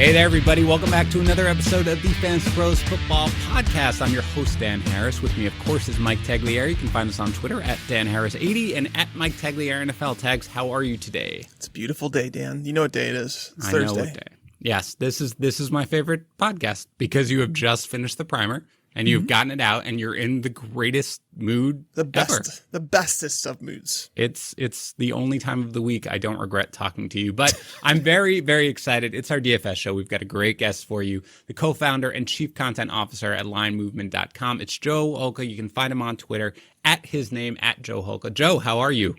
Hey there, everybody. Welcome back to another episode of the FantasyPros Football Podcast. I'm your host, Dan Harris. With me, of course, is Mike Tagliere. You can find us on Twitter at DanHarris80 and at Mike Tagliere NFL. Tags, how are you today? It's a beautiful day, Dan. You know what day it is. It's I Thursday. know what day. Yes, this is my favorite podcast because you have just finished the primer and you've gotten it out and you're in the greatest mood ever. The bestest of moods. It's the only time of the week I don't regret talking to you, but I'm very, very excited. It's our DFS show. We've got a great guest for you, the co-founder and chief content officer at linemovement.com. It's Joe Holka. You can find him on Twitter at his name, at Joe Holka. Joe, how are you?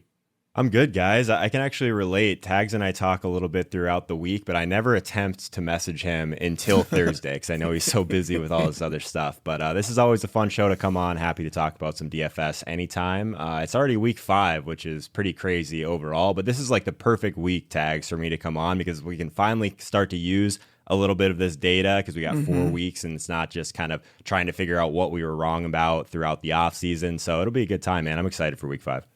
I'm good, guys. I can actually relate. Tags and I talk a little bit throughout the week, but I never attempt to message him until Thursday because I know he's so busy with all this other stuff. But this is always a fun show to come on. Happy to talk about some DFS anytime. It's already week 5, which is pretty crazy overall. But this is like the perfect week, Tags, for me to come on because we can finally start to use a little bit of this data because we got 4 weeks and it's not just kind of trying to figure out what we were wrong about throughout the offseason. So it'll be a good time, man. I'm excited for week 5.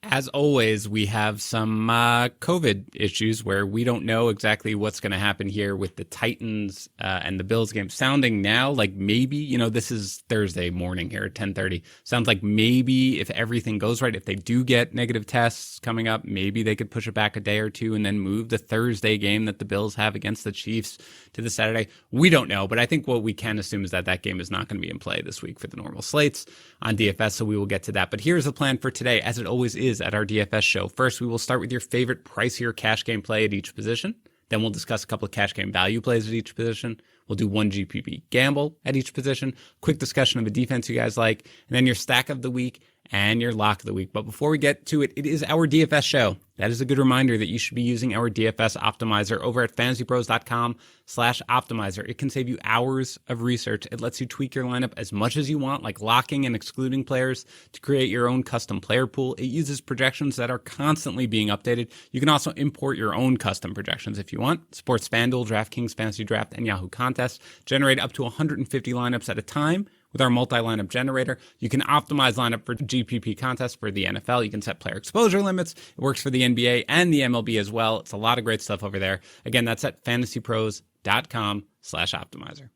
As always, we have some COVID issues where we don't know exactly what's going to happen here with the Titans and the Bills game. Sounding now like maybe, this is Thursday morning here at 10:30. Sounds like maybe if everything goes right, if they do get negative tests coming up, maybe they could push it back a day or two and then move the Thursday game that the Bills have against the Chiefs to the Saturday. We don't know, but I think what we can assume is that that game is not going to be in play this week for the normal slates on DFS, so we will get to that. But here's the plan for today, as it always is at our DFS show. First, we will start with your favorite pricier cash game play at each position. Then we'll discuss a couple of cash game value plays at each position. We'll do one GPP gamble at each position, quick discussion of a defense you guys like, and then your stack of the week and your lock of the week. But before we get to it, it is our DFS show. That is a good reminder that you should be using our DFS optimizer over at FantasyPros.com/optimizer. It can save you hours of research. It lets you tweak your lineup as much as you want, like locking and excluding players to create your own custom player pool. It uses projections that are constantly being updated. You can also import your own custom projections if you want. Supports FanDuel, DraftKings, Fantasy Draft, and Yahoo contests. Generate up to 150 lineups at a time. With our multi-lineup generator, you can optimize lineup for GPP contests for the NFL. You can set player exposure limits. It works for the NBA and the MLB as well. It's a lot of great stuff over there. Again, that's at FantasyPros.com/optimizer. All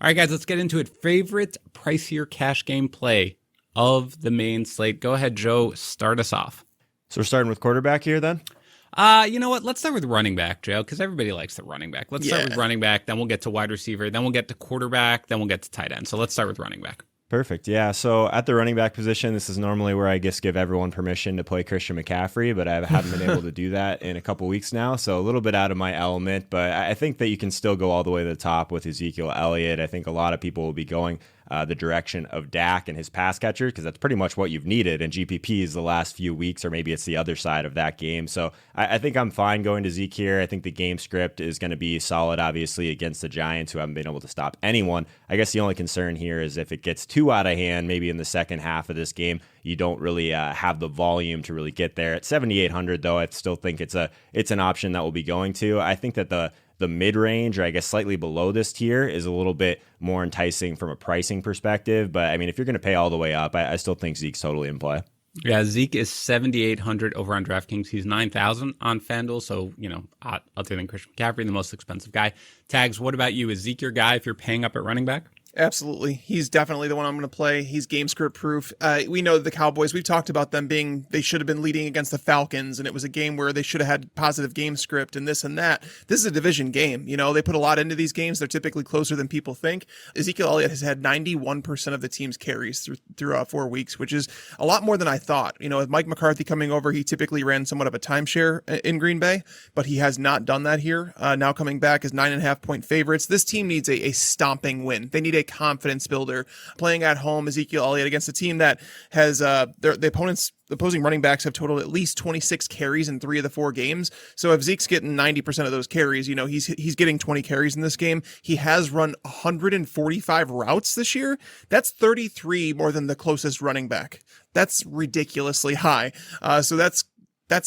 right, guys, let's get into it. Favorite pricier cash game play of the main slate. Go ahead, Joe. Start us off. So we're starting with quarterback here then? You know what? Let's start with running back, Joe, because everybody likes the running back. Let's start with running back, then we'll get to wide receiver, then we'll get to quarterback, then we'll get to tight end. So let's start with running back. Perfect. Yeah. So at the running back position, this is normally where I just give everyone permission to play Christian McCaffrey, but I haven't been able to do that in a couple weeks now. So a little bit out of my element, but I think that you can still go all the way to the top with Ezekiel Elliott. I think a lot of people will be going the direction of Dak and his pass catcher because that's pretty much what you've needed. And GPPs the last few weeks, or maybe it's the other side of that game. So I think I'm fine going to Zeke here. I think the game script is going to be solid, obviously, against the Giants, who haven't been able to stop anyone. I guess the only concern here is if it gets too out of hand, maybe in the second half of this game, you don't really have the volume to really get there. At 7,800, though, I still think it's an option that we'll be going to. I think that the mid-range, or I guess slightly below this tier, is a little bit more enticing from a pricing perspective. But I mean, if you're going to pay all the way up, I still think Zeke's totally in play. Yeah, Zeke is 7,800 over on DraftKings. He's 9,000 on FanDuel. So, other than Christian McCaffrey, the most expensive guy. Tags, what about you? Is Zeke your guy if you're paying up at running back? Absolutely. He's definitely the one I'm going to play. He's game script proof. We know the Cowboys, we've talked about them they should have been leading against the Falcons, and it was a game where they should have had positive game script and this and that. This is a division game. They put a lot into these games. They're typically closer than people think. Ezekiel Elliott has had 91% of the team's carries throughout 4 weeks, which is a lot more than I thought. With Mike McCarthy coming over, he typically ran somewhat of a timeshare in Green Bay, but he has not done that here. Now coming back as 9.5-point favorites. This team needs a stomping win. They need a confidence builder. Playing at home, Ezekiel Elliott against a team that has the opposing running backs have totaled at least 26 carries in 3 of the 4 games. So if Zeke's getting 90% of those carries, he's getting 20 carries in this game. He has run 145 routes this year. That's 33 more than the closest running back. That's ridiculously high. So that's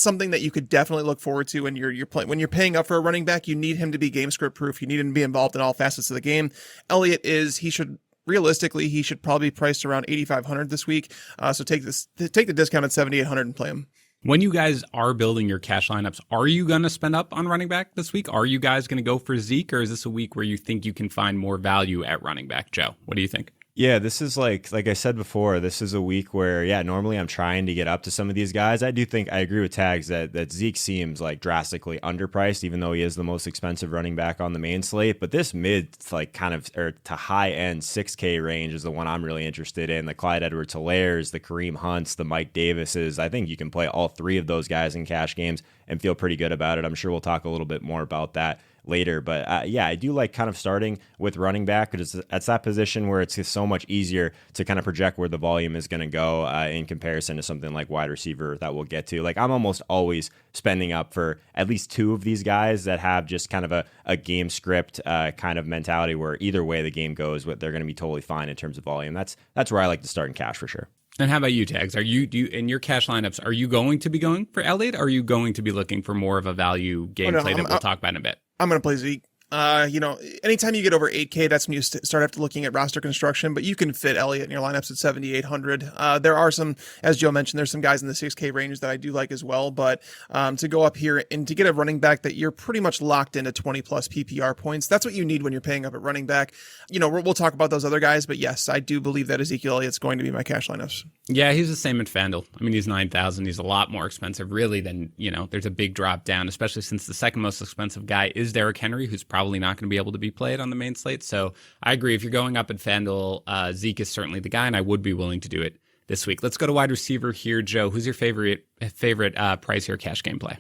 something that you could definitely look forward to when you're paying up for a running back. You need him to be game script proof. You need him to be involved in all facets of the game. Elliott he should probably be priced around 8,500 this week. So take the discount at 7,800 and play him. When you guys are building your cash lineups, are you going to spend up on running back this week? Are you guys going to go for Zeke, or is this a week where you think you can find more value at running back? Joe, what do you think? Yeah, this is like I said before, this is a week where, normally I'm trying to get up to some of these guys. I do think I agree with Tags that Zeke seems like drastically underpriced, even though he is the most expensive running back on the main slate. But this mid, to high end 6K range is the one I'm really interested in. The Clyde Edwards-Helaire's, the Kareem Hunts, the Mike Davises. I think you can play all three of those guys in cash games and feel pretty good about it. I'm sure we'll talk a little bit more about that later. But I do like kind of starting with running back because it's that position where it's just so much easier to kind of project where the volume is going to go in comparison to something like wide receiver that we'll get to. Like I'm almost always spending up for at least two of these guys that have just kind of a game script kind of mentality where either way the game goes, they're going to be totally fine in terms of volume. That's where I like to start in cash for sure. And how about you, Tags? Do you in your cash lineups, are you going to be going for Elliott? Or are you going to be looking for more of a value gameplay that we'll talk about in a bit? I'm going to play Zeke. Anytime you get over 8K, that's when you start after looking at roster construction, but you can fit Elliott in your lineups at 7,800. There are some, as Joe mentioned, there's some guys in the 6K range that I do like as well, but to go up here and to get a running back that you're pretty much locked into 20 plus PPR points, that's what you need when you're paying up at running back. We'll talk about those other guys, but yes, I do believe that Ezekiel Elliott's going to be my cash lineups. Yeah, he's the same at FanDuel. I mean, he's 9,000. He's a lot more expensive, really, than, there's a big drop down, especially since the second most expensive guy is Derrick Henry, who's probably not going to be able to be played on the main slate. So I agree. If you're going up at FanDuel, Zeke is certainly the guy, and I would be willing to do it this week. Let's go to wide receiver here. Joe, who's your favorite price here cash game play?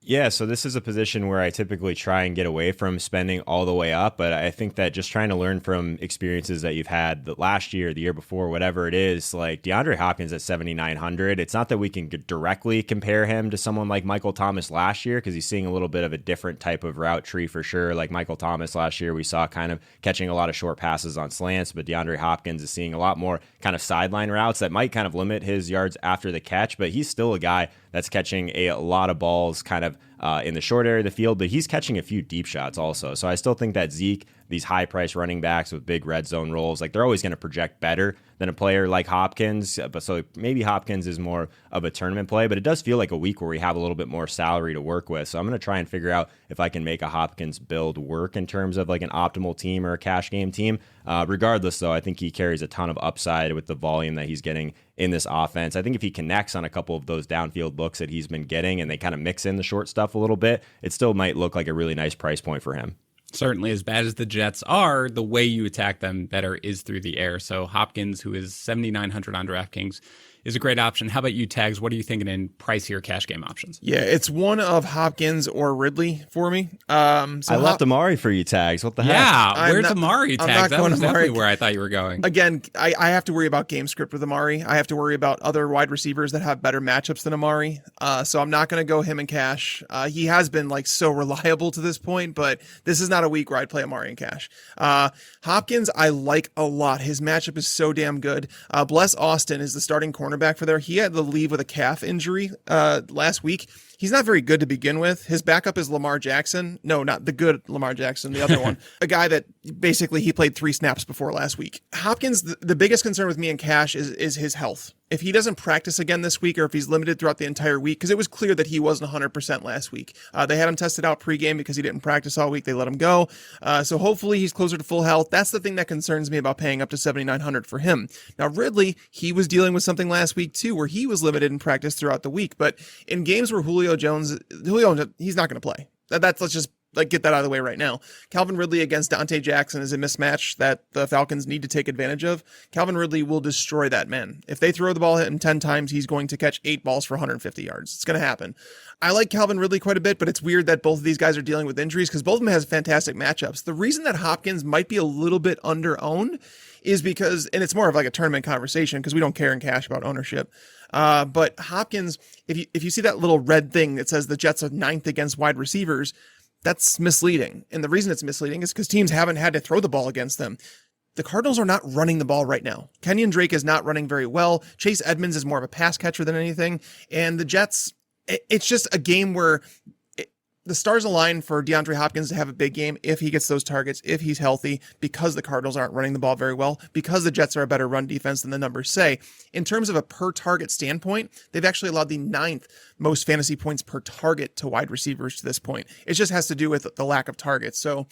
Yeah, so this is a position where I typically try and get away from spending all the way up, but I think that just trying to learn from experiences that you've had the last year, the year before, whatever it is, like DeAndre Hopkins at 7,900, it's not that we can directly compare him to someone like Michael Thomas last year because he's seeing a little bit of a different type of route tree for sure. Like Michael Thomas last year, we saw kind of catching a lot of short passes on slants, but DeAndre Hopkins is seeing a lot more kind of sideline routes that might kind of limit his yards after the catch, but he's still a guy that's catching a lot of balls kind of in the short area of the field, but he's catching a few deep shots also. So I still think that Zeke, these high price running backs with big red zone roles, like they're always going to project better than a player like Hopkins. But so maybe Hopkins is more of a tournament play, but it does feel like a week where we have a little bit more salary to work with. So I'm going to try and figure out if I can make a Hopkins build work in terms of like an optimal team or a cash game team. Regardless, though, I think he carries a ton of upside with the volume that he's getting in this offense. I think if he connects on a couple of those downfield looks that he's been getting and they kind of mix in the short stuff a little bit, it still might look like a really nice price point for him. Certainly, as bad as the Jets are, the way you attack them better is through the air. So Hopkins, who is 7,900 on DraftKings, is a great option. How about you, Tags? What are you thinking in pricier cash game options? Yeah, it's one of Hopkins or Ridley for me. I left Amari for you, Tags. What the heck? Yeah, where's Amari, Tags? That was definitely where I thought you were going. Again, I have to worry about game script with Amari. I have to worry about other wide receivers that have better matchups than Amari. So I'm not going to go him in cash. He has been like so reliable to this point, but this is not a week where I'd play Amari in cash. Hopkins, I like a lot. His matchup is so damn good. Bless Austin is the starting cornerback for there. He had to leave with a calf injury last week. He's not very good to begin with. His backup is Lamar Jackson. No, not the good Lamar Jackson, the other one. A guy that basically he played 3 snaps before last week. Hopkins, the biggest concern with me in cash is his health. If he doesn't practice again this week or if he's limited throughout the entire week, because it was clear that he wasn't 100% last week. They had him tested out pregame because he didn't practice all week. They let him go. So hopefully he's closer to full health. That's the thing that concerns me about paying up to 7,900 for him. Now, Ridley, he was dealing with something last week too, where he was limited in practice throughout the week. But in games where Julio, he's not going to play. Let's just get that out of the way right now. Calvin Ridley against Dante Jackson is a mismatch that the Falcons need to take advantage of. Calvin Ridley will destroy that man. If they throw the ball at him 10 times, he's going to catch 8 balls for 150 yards. It's going to happen. I like Calvin Ridley quite a bit, but it's weird that both of these guys are dealing with injuries because both of them has fantastic matchups. The reason that Hopkins might be a little bit under-owned is because, and it's more of like a tournament conversation because we don't care in cash about ownership. But Hopkins, if you see that little red thing that says the Jets are 9th against wide receivers, that's misleading. And the reason it's misleading is because teams haven't had to throw the ball against them. The Cardinals are not running the ball right now. Kenyan Drake is not running very well. Chase Edmonds is more of a pass catcher than anything. And the Jets, it's just a game where the stars align for DeAndre Hopkins to have a big game if he gets those targets, if he's healthy, because the Cardinals aren't running the ball very well, because the Jets are a better run defense than the numbers say. In terms of a per target standpoint, they've actually allowed the 9th most fantasy points per target to wide receivers to this point. It just has to do with the lack of targets. So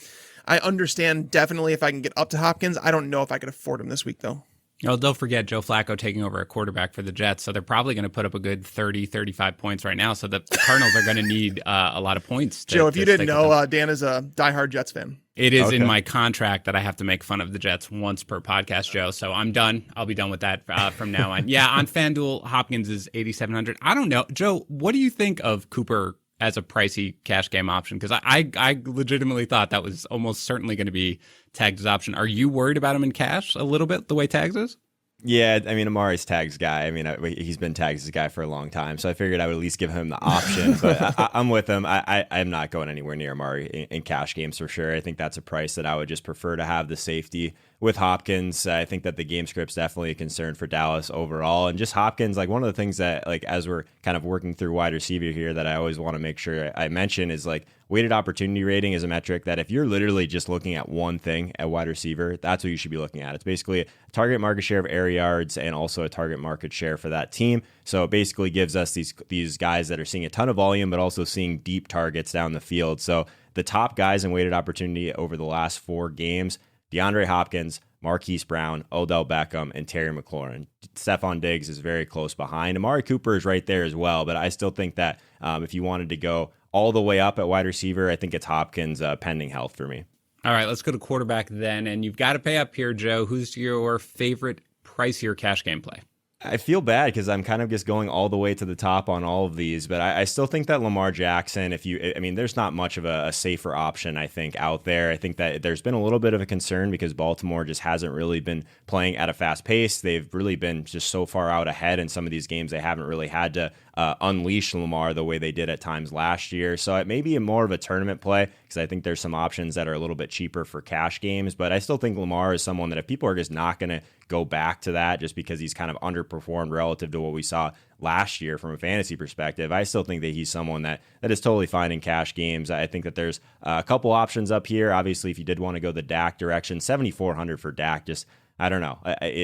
I understand definitely if I can get up to Hopkins. I don't know if I could afford him this week, though. Oh, don't forget Joe Flacco taking over a quarterback for the Jets, so they're probably going to put up a good 30, 35 points right now, so the Cardinals are going to need a lot of points. Joe, if you didn't know, Dan is a diehard Jets fan. It is in my contract that I have to make fun of the Jets once per podcast, Joe, so I'm done. I'll be done with that from now on. Yeah, on FanDuel, Hopkins is 8,700. I don't know. Joe, what do you think of Cooper as a pricey cash game option? Because I legitimately thought that was almost certainly going to be Tags' option. Are you worried about him in cash a little bit, the way Tags is? Yeah, I mean, Amari's Tags' guy. I mean, he's been Tags' guy for a long time, so I figured I would at least give him the option. But I'm with him. I'm not going anywhere near Amari in cash games for sure. I think that's a price that I would just prefer to have the safety with Hopkins. I think that the game script's definitely a concern for Dallas overall. And just Hopkins, like one of the things that, like, as we're kind of working through wide receiver here that I always want to make sure I mention is like weighted opportunity rating is a metric that if you're literally just looking at one thing at wide receiver, that's what you should be looking at. It's basically a target market share of air yards and also a target market share for that team. So it basically gives us these guys that are seeing a ton of volume, but also seeing deep targets down the field. So the top guys in weighted opportunity over the last 4 games, DeAndre Hopkins, Marquise Brown, Odell Beckham, and Terry McLaurin. Stephon Diggs is very close behind. Amari Cooper is right there as well, but I still think that if you wanted to go all the way up at wide receiver, I think it's Hopkins pending health for me. All right, let's go to quarterback then, and you've got to pay up here, Joe. Who's your favorite pricier cash game play? I feel bad because I'm kind of just going all the way to the top on all of these, but I still think that Lamar Jackson, there's not much of a safer option, I think, out there. I think that there's been a little bit of a concern because Baltimore just hasn't really been playing at a fast pace. They've really been just so far out ahead in some of these games. They haven't really had to unleash Lamar the way they did at times last year. So it may be more of a tournament play because I think there's some options that are a little bit cheaper for cash games, but I still think Lamar is someone that if people are just not going to go back to that just because he's kind of underperformed relative to what we saw last year from a fantasy perspective, I still think that he's someone that is totally fine in cash games. I think that there's a couple options up here. Obviously, if you did want to go the Dak direction, 7,400 for Dak, just I don't know.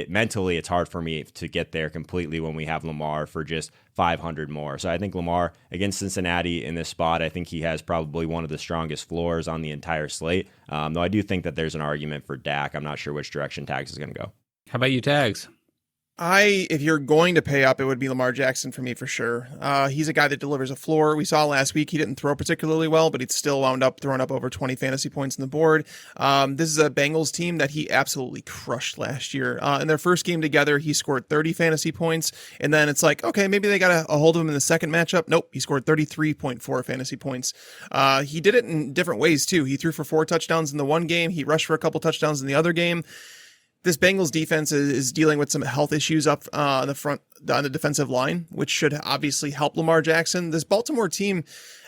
Mentally, it's hard for me to get there completely when we have Lamar for just 500 more. So I think Lamar against Cincinnati in this spot, I think he has probably one of the strongest floors on the entire slate. Though I do think that there's an argument for Dak. I'm not sure which direction Tags is going to go. How about you, Tags? If you're going to pay up, it would be Lamar Jackson for me for sure. He's a guy that delivers a floor. We saw last week he didn't throw particularly well, but he still wound up throwing up over 20 fantasy points on the board. This is a Bengals team that he absolutely crushed last year. In their first game together, he scored 30 fantasy points, and then it's like, okay, maybe they got a hold of him in the second matchup. Nope, he scored 33.4 fantasy points. He did it in different ways too. He threw for 4 touchdowns in the one game. He rushed for a couple touchdowns in the other game. This Bengals defense is dealing with some health issues up on the front, on the defensive line, which should obviously help Lamar Jackson. This Baltimore team,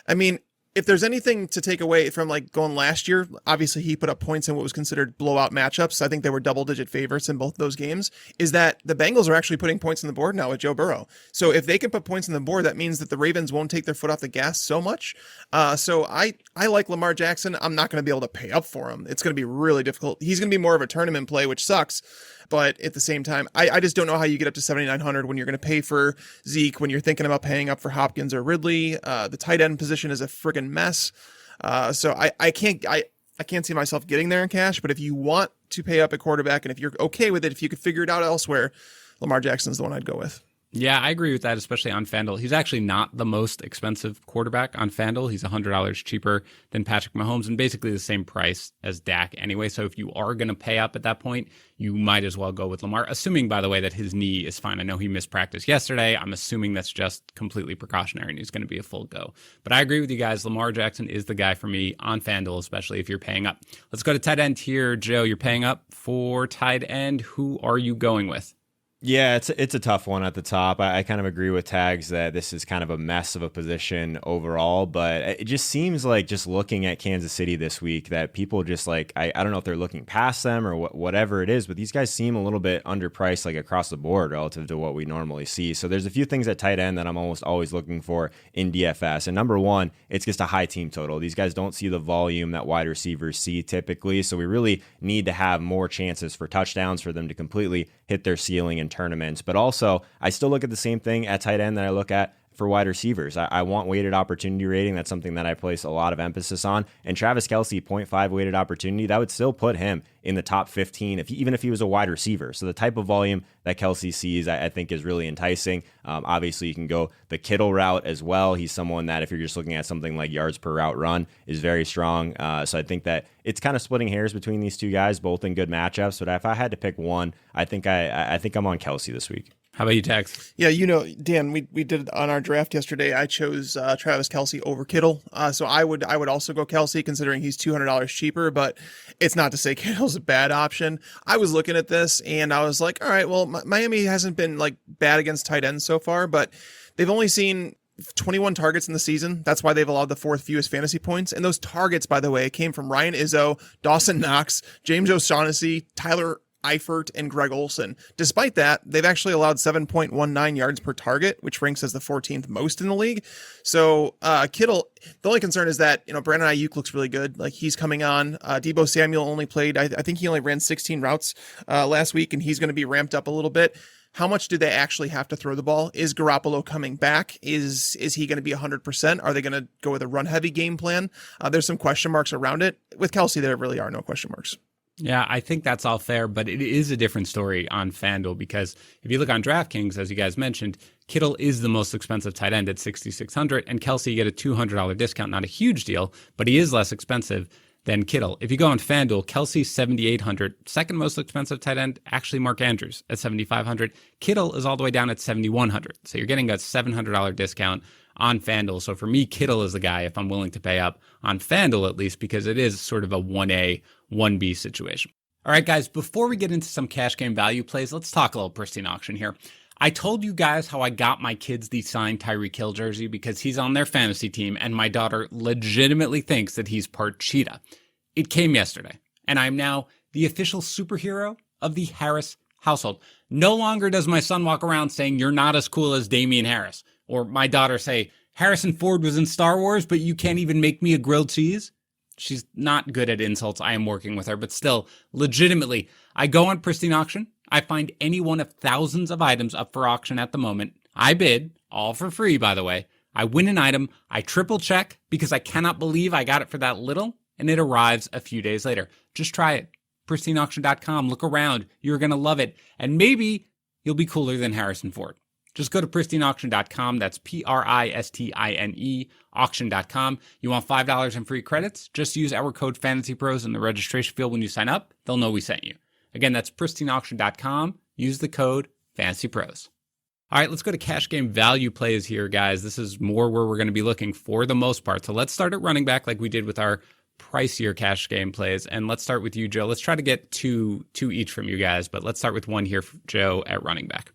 I mean, if there's anything to take away from like going last year, obviously he put up points in what was considered blowout matchups. I think they were double-digit favorites in both those games, is that the Bengals are actually putting points on the board now with Joe Burrow. So if they can put points on the board, that means that the Ravens won't take their foot off the gas so much. So I like Lamar Jackson. I'm not going to be able to pay up for him. It's going to be really difficult. He's going to be more of a tournament play, which sucks. But at the same time, I just don't know how you get up to 7,900 when you're going to pay for Zeke, when you're thinking about paying up for Hopkins or Ridley. The tight end position is a friggin' mess. So I can't see myself getting there in cash. But if you want to pay up at quarterback, and if you're okay with it, if you could figure it out elsewhere, Lamar Jackson's the one I'd go with. Yeah, I agree with that, especially on FanDuel. He's actually not the most expensive quarterback on FanDuel. He's $100 cheaper than Patrick Mahomes and basically the same price as Dak anyway. So if you are going to pay up at that point, you might as well go with Lamar, assuming, by the way, that his knee is fine. I know he missed practice yesterday. I'm assuming that's just completely precautionary and he's going to be a full go. But I agree with you guys. Lamar Jackson is the guy for me on FanDuel, especially if you're paying up. Let's go to tight end here. Joe, you're paying up for tight end. Who are you going with? Yeah, it's a tough one at the top. I kind of agree with Tags that this is kind of a mess of a position overall, but it just seems like just looking at Kansas City this week that people just like, I don't know if they're looking past them or whatever it is, but these guys seem a little bit underpriced like across the board relative to what we normally see. So there's a few things at tight end that I'm almost always looking for in DFS. And number one, it's just a high team total. These guys don't see the volume that wide receivers see typically, so we really need to have more chances for touchdowns for them to completely hit their ceiling in tournaments. But also, I still look at the same thing at tight end that I look at for wide receivers. I want weighted opportunity rating. That's something that I place a lot of emphasis on. And Travis Kelce, 0.5 weighted opportunity, that would still put him in the top 15, even if he was a wide receiver. So the type of volume that Kelce sees, I think is really enticing. Obviously, you can go the Kittle route as well. He's someone that, if you're just looking at something like yards per route run, is very strong. So I think that it's kind of splitting hairs between these two guys, both in good matchups. But if I had to pick one, I think I'm on Kelce this week. How about you, Tex? Yeah, Dan, we did it on our draft yesterday. I chose Travis Kelce over Kittle. So I would also go Kelce, considering he's $200 cheaper, but it's not to say Kittle's a bad option. I was looking at this and I was like, all right, well, Miami hasn't been like bad against tight ends so far, but they've only seen 21 targets in the season. That's why they've allowed the fourth fewest fantasy points. And those targets, by the way, came from Ryan Izzo, Dawson Knox, James O'Shaughnessy, Tyler Eifert, and Greg Olsen. Despite that, they've actually allowed 7.19 yards per target, which ranks as the 14th most in the league. So Kittle, the only concern is that, Brandon Ayuk looks really good. Like, he's coming on. Deebo Samuel only played, I think he only ran 16 routes last week, and he's going to be ramped up a little bit. How much do they actually have to throw the ball? Is Garoppolo coming back? Is he going to be 100%? Are they going to go with a run-heavy game plan? There's some question marks around it. With Kelce, there really are no question marks. Yeah, I think that's all fair, but it is a different story on FanDuel because if you look on DraftKings, as you guys mentioned, Kittle is the most expensive tight end at $6,600, and Kelce, you get a $200 discount. Not a huge deal, but he is less expensive than Kittle. If you go on FanDuel, Kelce's $7,800, second most expensive tight end, actually Mark Andrews at $7,500. Kittle is all the way down at $7,100, so you're getting a $700 discount on FanDuel. So for me, Kittle is the guy if I'm willing to pay up on FanDuel, at least, because it is sort of a 1A, 1B situation. All right, guys, before we get into some cash game value plays, let's talk a little Pristine Auction here. I told you guys how I got my kids the signed Tyreek Hill jersey because he's on their fantasy team and my daughter legitimately thinks that he's part cheetah. It came yesterday, and I'm now the official superhero of the Harris household. No longer does my son walk around saying, "You're not as cool as Damian Harris," or my daughter say, "Harrison Ford was in Star Wars, but you can't even make me a grilled cheese." She's not good at insults. I am working with her, but still, legitimately, I go on Pristine Auction. I find any one of thousands of items up for auction at the moment. I bid, all for free, by the way. I win an item. I triple check because I cannot believe I got it for that little, and it arrives a few days later. Just try it. PristineAuction.com. Look around. You're going to love it. And maybe you'll be cooler than Harrison Ford. Just go to PristineAuction.com. That's PRISTINE auction.com. You want $5 in free credits? Just use our code FantasyPros in the registration field when you sign up. They'll know we sent you. Again, that's PristineAuction.com. Use the code FantasyPros. All right, let's go to cash game value plays here, guys. This is more where we're going to be looking for the most part. So let's start at running back like we did with our pricier cash game plays. And let's start with you, Joe. Let's try to get two each from you guys, but let's start with one here, Joe, at running back.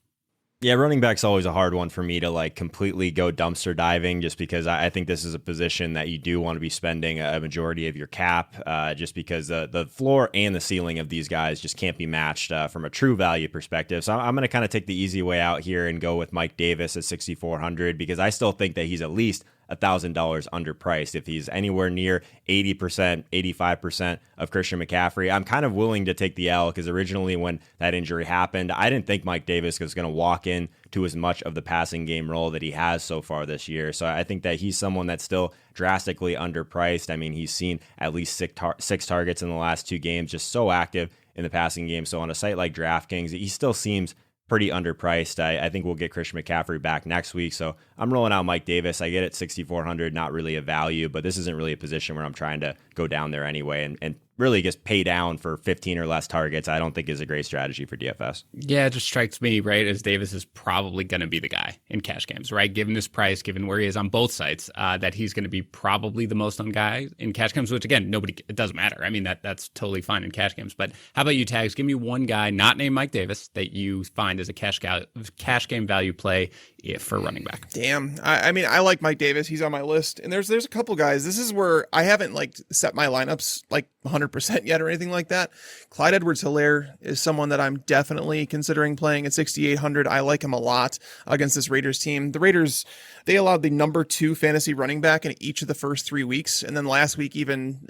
Yeah, running back's always a hard one for me to like completely go dumpster diving just because I think this is a position that you do want to be spending a majority of your cap just because the floor and the ceiling of these guys just can't be matched from a true value perspective. So I'm going to kind of take the easy way out here and go with Mike Davis at 6,400 because I still think that he's at least $1,000 underpriced. If he's anywhere near 80%, 85% of Christian McCaffrey, I'm kind of willing to take the L because originally when that injury happened, I didn't think Mike Davis was going to walk in to as much of the passing game role that he has so far this year. So I think that he's someone that's still drastically underpriced. I mean, he's seen at least six targets in the last two games, just so active in the passing game. So on a site like DraftKings, he still seems pretty underpriced. I think we'll get Christian McCaffrey back next week. So I'm rolling out Mike Davis. I get it 6,400, not really a value, but this isn't really a position where I'm trying to go down there anyway and really just pay down for 15 or less targets, I don't think is a great strategy for DFS. Yeah, it just strikes me, right, as Davis is probably going to be the guy in cash games, right? Given his price, given where he is on both sites, that he's going to be probably the most on guy in cash games, which again, it doesn't matter. I mean, that's totally fine in cash games. But how about you, Tags? Give me one guy not named Mike Davis that you find as a cash game value play for running back. Damn. I mean, I like Mike Davis. He's on my list. And there's a couple guys. This is where I haven't like set my lineups like 100% yet or anything like that. Clyde Edwards-Helaire is someone that I'm definitely considering playing at 6,800. I like him a lot against this Raiders team. The Raiders, they allowed the number 2 fantasy running back in each of the first 3 weeks. And then last week, even,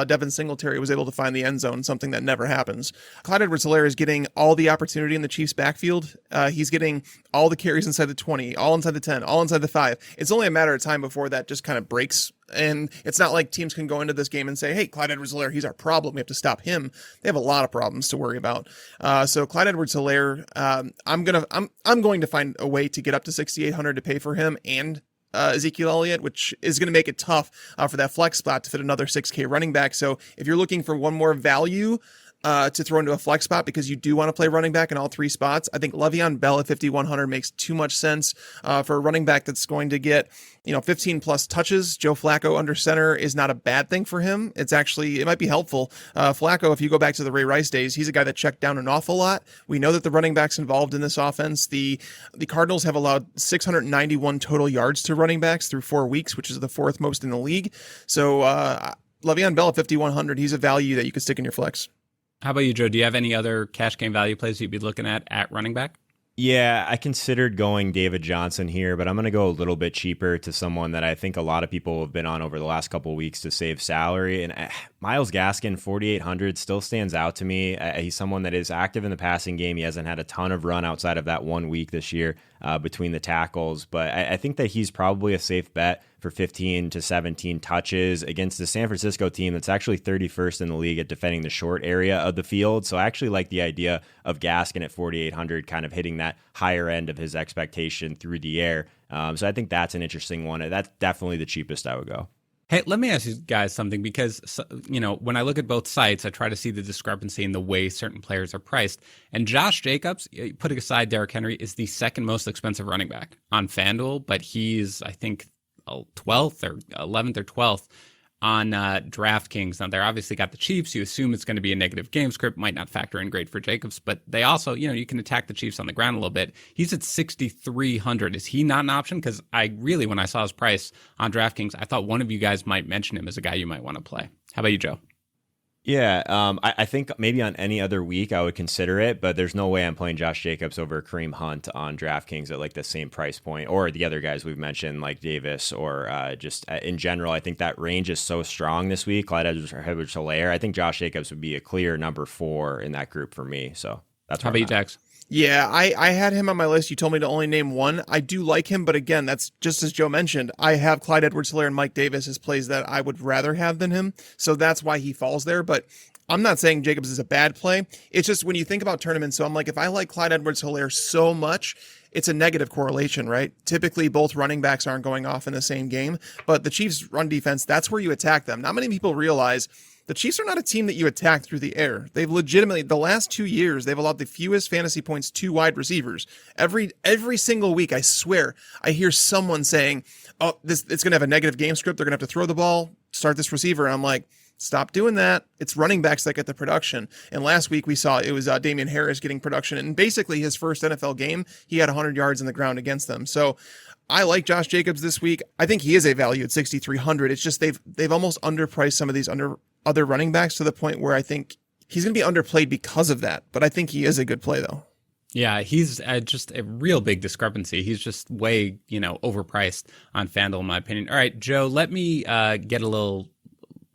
Devin Singletary was able to find the end zone, something that never happens. Clyde Edwards-Helaire is getting all the opportunity in the Chiefs backfield. He's getting all the carries inside the 20, all inside the 10, all inside the 5. It's only a matter of time before that just kind of breaks. And it's not like teams can go into this game and say, hey, Clyde Edwards-Helaire, he's our problem. We have to stop him. They have a lot of problems to worry about. So Clyde Edwards-Helaire, I'm going to find a way to get up to 6,800 to pay for him and Ezekiel Elliott, which is going to make it tough for that flex spot to fit another 6K running back. So if you're looking for one more value to throw into a flex spot because you do want to play running back in all 3 spots, I think Le'Veon Bell at 5,100 makes too much sense for a running back that's going to get 15 plus touches. Joe Flacco under center is not a bad thing for him. It might be helpful. Flacco, if you go back to the Ray Rice days, he's a guy that checked down an awful lot. We know that the running backs involved in this offense. The Cardinals have allowed 691 total yards to running backs through 4 weeks, which is the 4th most in the league. So Le'Veon Bell at 5,100, he's a value that you could stick in your flex. How about you, Joe? Do you have any other cash game value plays you'd be looking at running back? Yeah, I considered going David Johnson here, but I'm going to go a little bit cheaper to someone that I think a lot of people have been on over the last couple of weeks to save salary. And Myles Gaskin, 4,800, still stands out to me. He's someone that is active in the passing game. He hasn't had a ton of run outside of that 1 week this year between the tackles, but I think that he's probably a safe bet for 15 to 17 touches against the San Francisco team that's actually 31st in the league at defending the short area of the field. So I actually like the idea of Gaskin at 4,800 kind of hitting that higher end of his expectation through the air. So I think that's an interesting one. That's definitely the cheapest I would go. Hey, let me ask you guys something because, when I look at both sites, I try to see the discrepancy in the way certain players are priced. And Josh Jacobs, putting aside Derrick Henry, is the 2nd most expensive running back on FanDuel, but he's, I think, 12th or 11th or 12th on DraftKings. Now, they're obviously got the Chiefs. You assume it's going to be a negative game script. Might not factor in great for Jacobs, but they also, you can attack the Chiefs on the ground a little bit. He's at 6,300. Is he not an option? Because when I saw his price on DraftKings, I thought one of you guys might mention him as a guy you might want to play. How about you, Joe? Yeah, I think maybe on any other week I would consider it, but there's no way I'm playing Josh Jacobs over Kareem Hunt on DraftKings at like the same price point, or the other guys we've mentioned like Davis, or just in general. I think that range is so strong this week. Clyde Edwards-Helaire. I think Josh Jacobs would be a clear number 4 in that group for me. So that's how about you, Dax? Yeah, I had him on my list. You told me to only name one. I do like him, but again, that's just as Joe mentioned. I have Clyde Edwards-Helaire and Mike Davis as plays that I would rather have than him. So that's why he falls there. But I'm not saying Jacobs is a bad play. It's just when you think about tournaments, so I'm like, if I like Clyde Edwards-Helaire so much, it's a negative correlation, right? Typically, both running backs aren't going off in the same game, but the Chiefs' run defense, that's where you attack them. Not many people realize the Chiefs are not a team that you attack through the air. They've legitimately, the last 2 years, they've allowed the fewest fantasy points to wide receivers. Every single week, I swear, I hear someone saying, oh, it's going to have a negative game script. They're going to have to throw the ball, start this receiver. And I'm like, stop doing that. It's running backs that get the production. And last week we saw it was Damian Harris getting production. And basically his first NFL game, he had 100 yards in the ground against them. So I like Josh Jacobs this week. I think he is a value at 6,300. It's just they've almost underpriced some of these other running backs to the point where I think he's going to be underplayed because of that. But I think he is a good play though. Yeah, he's just a real big discrepancy. He's just way, overpriced on FanDuel, in my opinion. All right, Joe, let me get a little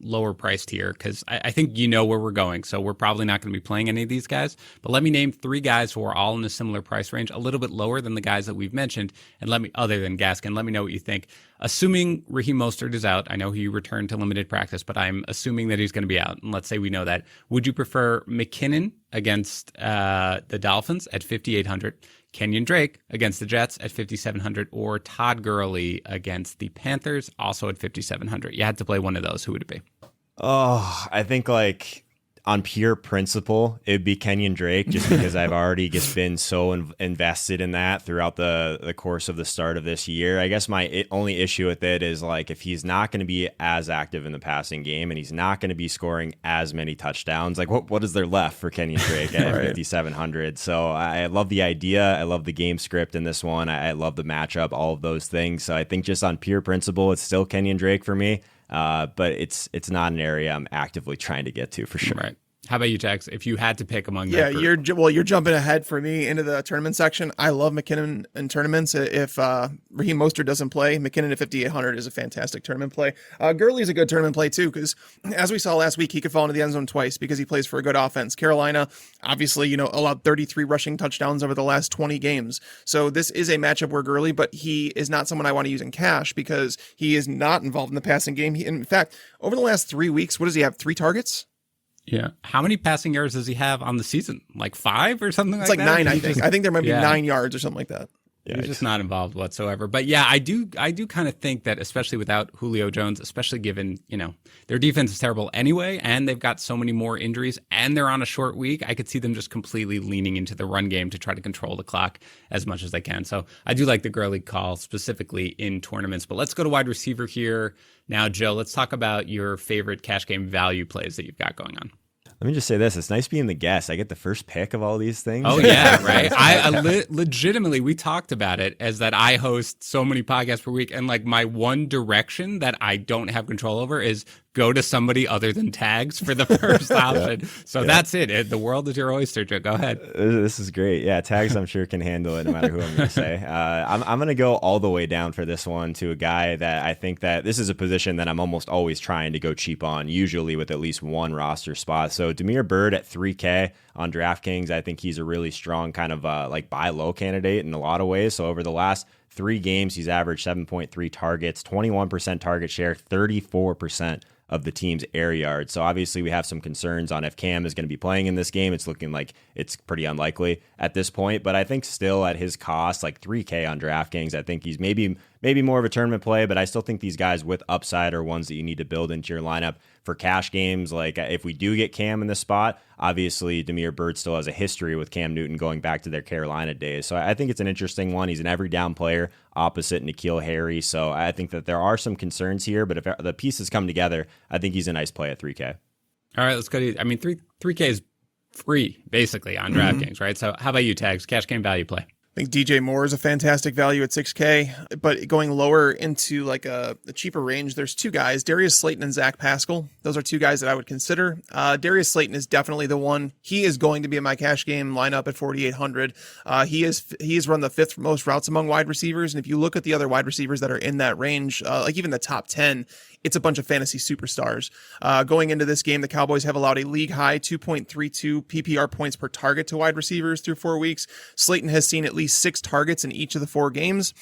lower priced here because I think you know where we're going. So we're probably not going to be playing any of these guys. But let me name 3 guys who are all in a similar price range, a little bit lower than the guys that we've mentioned. And other than Gaskin, let me know what you think. Assuming Raheem Mostert is out, I know he returned to limited practice, but I'm assuming that he's going to be out. And let's say we know that. Would you prefer McKinnon against the Dolphins at 5,800? Kenyan Drake against the Jets at 5,700, or Todd Gurley against the Panthers, also at 5,700. You had to play one of those. Who would it be? Oh, I think like on pure principle, it'd be Kenyan Drake, just because I've already just been so invested in that throughout the course of the start of this year. I guess my only issue with it is like if he's not going to be as active in the passing game and he's not going to be scoring as many touchdowns, like what is there left for Kenyan Drake at Right. 5,700? So I love the idea. I love the game script in this one. I love the matchup, all of those things. So I think just on pure principle, it's still Kenyan Drake for me. But it's not an area I'm actively trying to get to for sure. Right. How about you, Tex? If you had to pick among Yeah, that group? you're jumping ahead for me into the tournament section. I love McKinnon in tournaments. If Raheem Mostert doesn't play, McKinnon at 5,800 is a fantastic tournament play. Gurley is a good tournament play too, because as we saw last week, he could fall into the end zone twice because he plays for a good offense. Carolina, obviously, allowed 33 rushing touchdowns over the last 20 games. So this is a matchup where Gurley, but he is not someone I want to use in cash because he is not involved in the passing game. In fact, over the last 3 weeks, what does he have? 3 targets? Yeah. How many passing yards does he have on the season? Like 5 or something It's like like that? 9, I think. I think there might be 9 yards or something like that. Yeah, He's just not involved whatsoever. But yeah, I do kind of think that, especially without Julio Jones, especially given, their defense is terrible anyway, and they've got so many more injuries, and they're on a short week, I could see them just completely leaning into the run game to try to control the clock as much as they can. So I do like the Gurley call specifically in tournaments. But let's go to wide receiver here. Now, Joe, let's talk about your favorite cash game value plays that you've got going on. Let me just say this. It's nice being the guest. I get the first pick of all these things. Oh, yeah, right. I legitimately, we talked about it as that I host so many podcasts per week. And like my one direction that I don't have control over is go to somebody other than Tags for the first option. So that's it. The world is your oyster, Joe. Go ahead. This is great. Yeah, Tags, I'm sure, can handle it no matter who I'm going to say. I'm going to go all the way down for this one to a guy that I think that this is a position that I'm almost always trying to go cheap on, usually with at least one roster spot. So Damiere Byrd at 3K on DraftKings, I think he's a really strong kind of like buy low candidate in a lot of ways. So over the last 3 games, he's averaged 7.3 targets, 21% target share, 34% of the team's air yards. So obviously we have some concerns on if Cam is going to be playing in this game. It's looking like it's pretty unlikely at this point, but I think still at his cost, like 3K on DraftKings, I think he's maybe more of a tournament play, but I still think these guys with upside are ones that you need to build into your lineup for cash games. Like if we do get Cam in this spot, obviously Damiere Byrd still has a history with Cam Newton going back to their Carolina days. So I think it's an interesting one. He's an every down player opposite N'Keal Harry. So I think that there are some concerns here, but if the pieces come together, I think he's a nice play at 3K. All right, let's go to, 3K is free basically on DraftKings, right? So how about you, Tags? Cash game value play. I think DJ Moore is a fantastic value at 6K, but going lower into like a cheaper range, there's 2 guys, Darius Slayton and Zach Pascal. Those are 2 guys that I would consider. Darius Slayton is definitely the one. He is going to be in my cash game lineup at 4,800. He has run the 5th most routes among wide receivers. And if you look at the other wide receivers that are in that range, like even the top 10, it's a bunch of fantasy superstars. Going into this game, the Cowboys have allowed a league high 2.32 PPR points per target to wide receivers through 4 weeks. Slayton has seen at least 6 targets in each of the 4 games.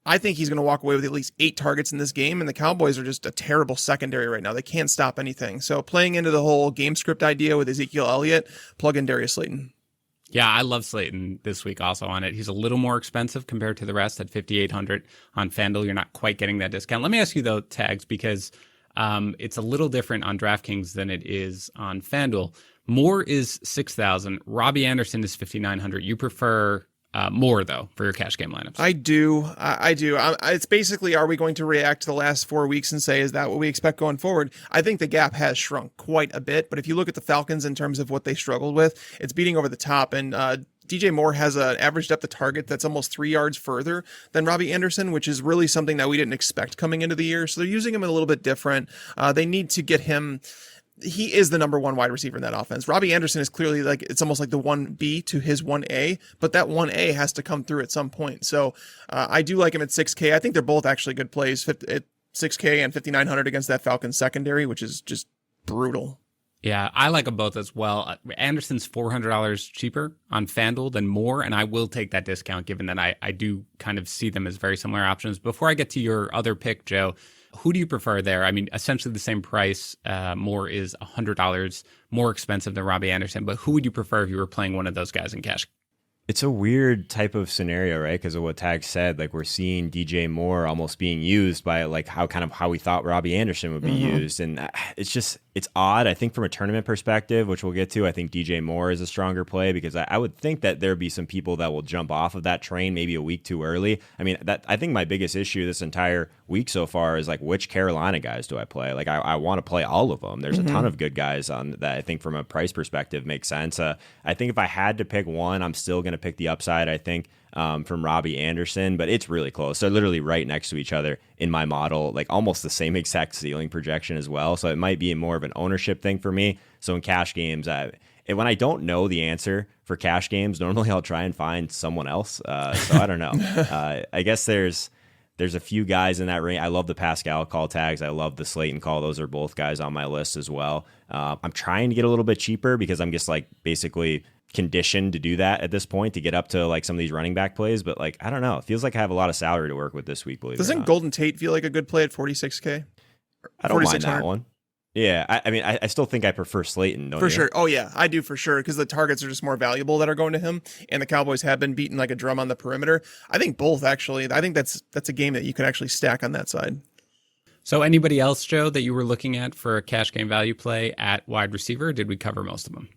I think he's going to walk away with at least 8 targets in this game, and the Cowboys are just a terrible secondary right now. They can't stop anything. So playing into the whole game script idea with Ezekiel Elliott, plug in Darius Slayton. Yeah, I love Slayton this week also on it. He's a little more expensive compared to the rest at 5,800 on FanDuel. You're not quite getting that discount. Let me ask you, though, Tags, because it's a little different on DraftKings than it is on FanDuel. Moore is 6,000. Robby Anderson is 5,900. You prefer Moore, though, for your cash game lineups. I do. It's basically, are we going to react to the last 4 weeks and say, is that what we expect going forward? I think the gap has shrunk quite a bit, but if you look at the Falcons in terms of what they struggled with, it's beating over the top, and DJ Moore has an average depth of target that's almost 3 yards further than Robby Anderson, which is really something that we didn't expect coming into the year. So they're using him a little bit different. They need to get him. He is the number 1 wide receiver in that offense. Robby Anderson is clearly like, it's almost like the 1B to his 1A, but that 1A has to come through at some point. So I do like him at 6K. I think they're both actually good plays at 6K and 5,900 against that Falcons secondary, which is just brutal. Yeah, I like them both as well. Anderson's $400 cheaper on FanDuel than Moore, and I will take that discount given that I do kind of see them as very similar options. Before I get to your other pick, Joe, who do you prefer there? I mean, essentially the same price. Moore is $100 more expensive than Robby Anderson, but who would you prefer if you were playing one of those guys in cash? It's a weird type of scenario, right? Because of what Tag said, like we're seeing DJ Moore almost being used by like how we thought Robby Anderson would be used, and it's it's odd. I think from a tournament perspective, which we'll get to, I think DJ Moore is a stronger play because I would think that there'd be some people that will jump off of that train maybe a week too early. I mean, I think my biggest issue this entire week so far is like, which Carolina guys do I play? Like, I want to play all of them. There's a ton of good guys on that I think from a price perspective makes sense. I think if I had to pick one, I'm still going to pick the upside, I think, from Robby Anderson, but it's really close. They're literally right next to each other in my model, like almost the same exact ceiling projection as well. So it might be more of an ownership thing for me. So in cash games, when I don't know the answer for cash games, normally I'll try and find someone else. So I don't know. I guess there's a few guys in that range. I love the Pascal call tags. I love the Slayton call. Those are both guys on my list as well. I'm trying to get a little bit cheaper because I'm just like basically conditioned to do that at this point to get up to like some of these running back plays. But like, I don't know. It feels like I have a lot of salary to work with this week, believe it or Doesn't not. Golden Tate feel like a good play at 46K? I don't mind that one. Yeah, I mean, I still think I prefer Slayton. For sure. Oh, yeah, I do for sure because the targets are just more valuable that are going to him, and the Cowboys have been beaten like a drum on the perimeter. I think both, actually. I think that's a game that you can actually stack on that side. So anybody else, Joe, that you were looking at for a cash game value play at wide receiver? Or did we cover most of them?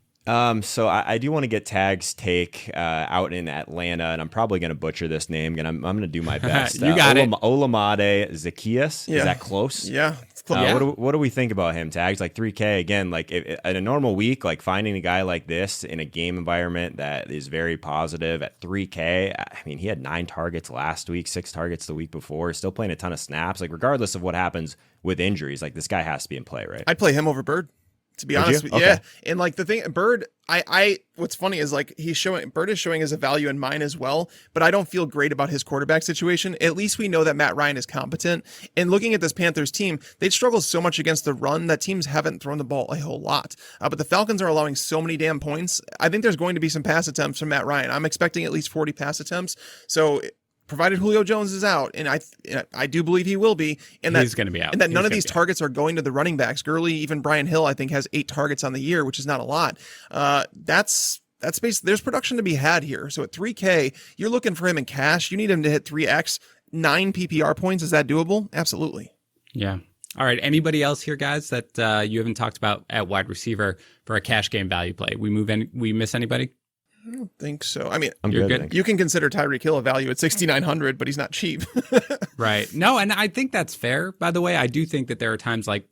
So I do want to get Tag's take out in Atlanta, and I'm probably going to butcher this name, and I'm going to do my best. You got it. Olamide Zacchaeus. Yeah. Is that close? Yeah. What do we think about him? Tags like 3K again. Like in a normal week, like finding a guy like this in a game environment that is very positive at 3K. I mean, he had 9 targets last week, 6 targets the week before. Still playing a ton of snaps. Like regardless of what happens with injuries, like this guy has to be in play, right? I'd play him over Byrd. To be honest with you. Yeah. And like the thing, Byrd, what's funny is like Byrd is showing as a value in mine as well, but I don't feel great about his quarterback situation. At least we know that Matt Ryan is competent. And looking at this Panthers team, they'd struggle so much against the run that teams haven't thrown the ball a whole lot. But the Falcons are allowing so many damn points. I think there's going to be some pass attempts from Matt Ryan. I'm expecting at least 40 pass attempts. So provided Julio Jones is out, and I do believe he will be, and that he's going to be out, and that none of these targets are going to the running backs. Gurley, even Brian Hill, I think has 8 targets on the year, which is not a lot. That's basically, there's production to be had here. So at 3K, you're looking for him in cash. You need him to hit 3X, 9 PPR points. Is that doable? Absolutely. Yeah. All right. Anybody else here, guys, that you haven't talked about at wide receiver for a cash game value play? We miss anybody? I don't think so. I mean, you're good. You can consider Tyreek Hill a value at 6,900, but he's not cheap. Right. No, and I think that's fair. By the way, I do think that there are times like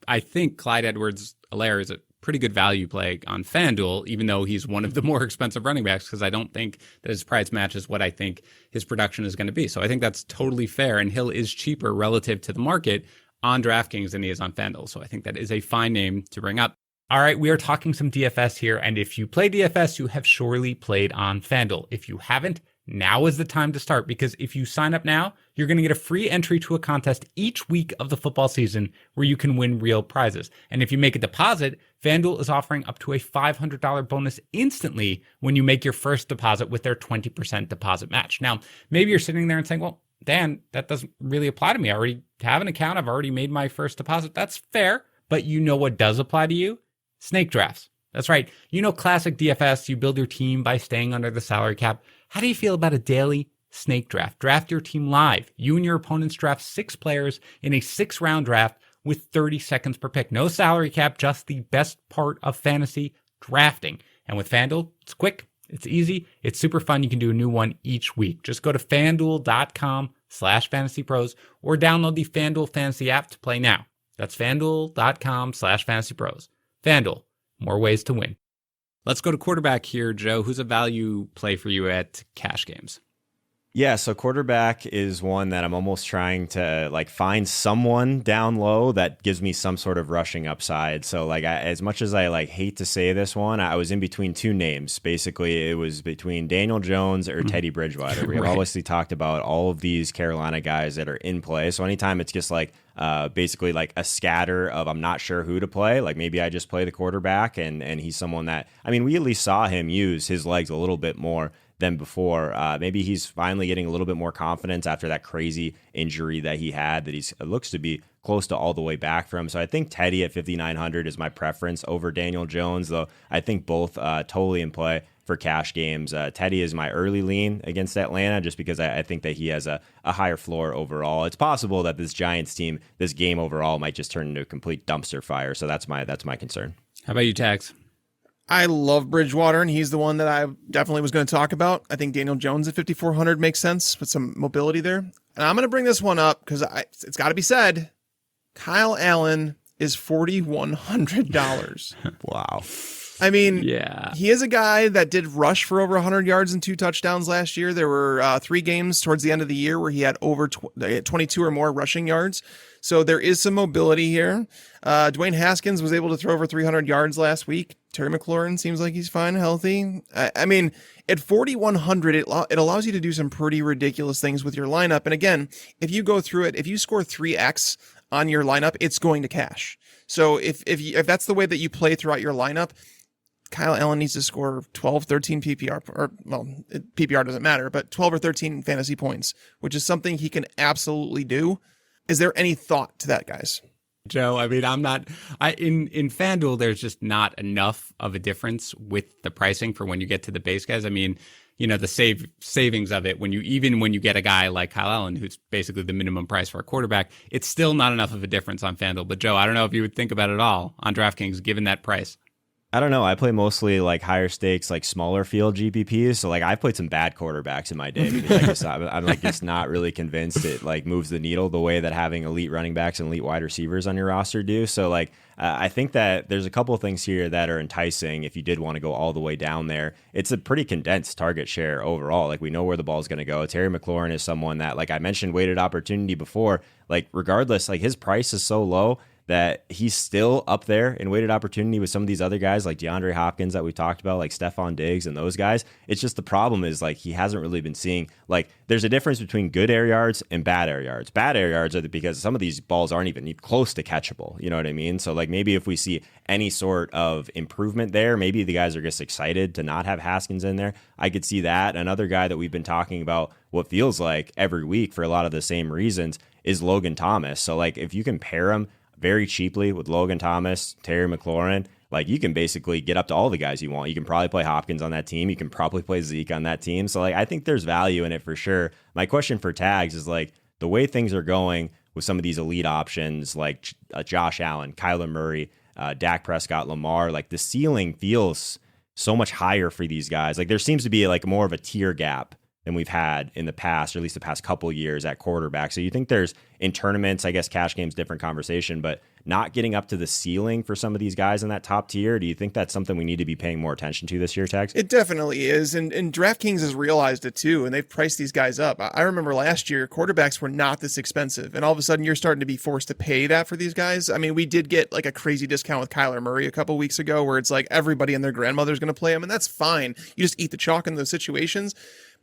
I think Clyde Edwards-Helaire is a pretty good value play on FanDuel, even though he's one of the more expensive running backs, because I don't think that his price matches what I think his production is going to be. So I think that's totally fair. And Hill is cheaper relative to the market on DraftKings than he is on FanDuel. So I think that is a fine name to bring up. All right, we are talking some DFS here, and if you play DFS, you have surely played on FanDuel. If you haven't, now is the time to start, because if you sign up now, you're going to get a free entry to a contest each week of the football season where you can win real prizes. And if you make a deposit, FanDuel is offering up to a $500 bonus instantly when you make your first deposit with their 20% deposit match. Now, maybe you're sitting there and saying, well, Dan, that doesn't really apply to me. I already have an account. I've already made my first deposit. That's fair, but you know what does apply to you? Snake drafts. That's right. You know, classic DFS, you build your team by staying under the salary cap. How do you feel about a daily snake draft? Draft your team live. You and your opponents draft 6 players in a 6-round draft with 30 seconds per pick. No salary cap, just the best part of fantasy drafting. And with FanDuel, it's quick, it's easy, it's super fun. You can do a new one each week. Just go to FanDuel.com/FantasyPros or download the FanDuel Fantasy app to play now. That's FanDuel.com/FantasyPros. FanDuel, more ways to win. Let's go to quarterback here, Joe. Who's a value play for you at cash games? Yeah, so quarterback is one that I'm almost trying to like find someone down low that gives me some sort of rushing upside. So like as much as I like hate to say this one, I was in between 2 names. Basically, it was between Daniel Jones or Teddy Bridgewater. We have obviously talked about all of these Carolina guys that are in play. So anytime it's just like basically like a scatter of I'm not sure who to play, like maybe I just play the quarterback and he's someone that, I mean, we at least saw him use his legs a little bit more than before. Maybe he's finally getting a little bit more confidence after that crazy injury that he had that it looks to be close to all the way back from. So I think Teddy at 5,900 is my preference over Daniel Jones, though I think both totally in play. for cash games. Teddy is my early lean against Atlanta just because I think that he has a higher floor overall. It's possible that this Giants team, this game overall, might just turn into a complete dumpster fire. So that's my concern. How about you, Tags? I love Bridgewater, and he's the one that I definitely was going to talk about. I think Daniel Jones at 5,400 makes sense with some mobility there. And I'm going to bring this one up because it's got to be said. Kyle Allen is $4,100. Wow. I mean, yeah, he is a guy that did rush for over 100 yards and 2 touchdowns last year. There were 3 games towards the end of the year where he had over 22 or more rushing yards. So there is some mobility here. Dwayne Haskins was able to throw over 300 yards last week. Terry McLaurin seems like he's fine, healthy. I mean, at 4,100, it allows you to do some pretty ridiculous things with your lineup. And again, if you go through it, if you score 3x on your lineup, it's going to cash. So if that's the way that you play throughout your lineup, Kyle Allen needs to score 12, 13 PPR, PPR doesn't matter, but 12 or 13 fantasy points, which is something he can absolutely do. Is there any thought to that, guys? Joe, I mean, in FanDuel, there's just not enough of a difference with the pricing for when you get to the base guys. I mean, you know, the savings of it when you get a guy like Kyle Allen, who's basically the minimum price for a quarterback, it's still not enough of a difference on FanDuel. But Joe, I don't know if you would think about it all on DraftKings given that price. I don't know. I play mostly like higher stakes, like smaller field GPPs. So like I've played some bad quarterbacks in my day because I'm like just not really convinced it like moves the needle the way that having elite running backs and elite wide receivers on your roster do. So like I think that there's a couple of things here that are enticing if you did want to go all the way down there. It's a pretty condensed target share overall. Like we know where the ball is going to go. Terry McLaurin is someone that, like I mentioned, weighted opportunity before. Like regardless, like his price is so low that he's still up there in weighted opportunity with some of these other guys like DeAndre Hopkins that we talked about, like Stephon Diggs and those guys. It's just the problem is like he hasn't really been seeing, like there's a difference between good air yards and bad air yards. Bad air yards are because some of these balls aren't even close to catchable. You know what I mean? So like maybe if we see any sort of improvement there, maybe the guys are just excited to not have Haskins in there. I could see that. Another guy that we've been talking about what feels like every week for a lot of the same reasons is Logan Thomas. So like if you can pair him very cheaply with Logan Thomas, Terry McLaurin, like you can basically get up to all the guys you want. You can probably play Hopkins on that team. You can probably play Zeke on that team. So like I think there's value in it for sure. My question for Tags is like the way things are going with some of these elite options like Josh Allen, Kyler Murray, Dak Prescott, Lamar, like the ceiling feels so much higher for these guys. Like there seems to be like more of a tier gap than we've had in the past, or at least the past couple of years at quarterback. So you think there's in tournaments, I guess cash game's different conversation, but not getting up to the ceiling for some of these guys in that top tier. Do you think that's something we need to be paying more attention to this year, Tags? It definitely is. And DraftKings has realized it too. And they've priced these guys up. I remember last year, quarterbacks were not this expensive. And all of a sudden you're starting to be forced to pay that for these guys. I mean, we did get like a crazy discount with Kyler Murray a couple weeks ago where it's like everybody and their grandmother's going to play him. And that's fine. You just eat the chalk in those situations.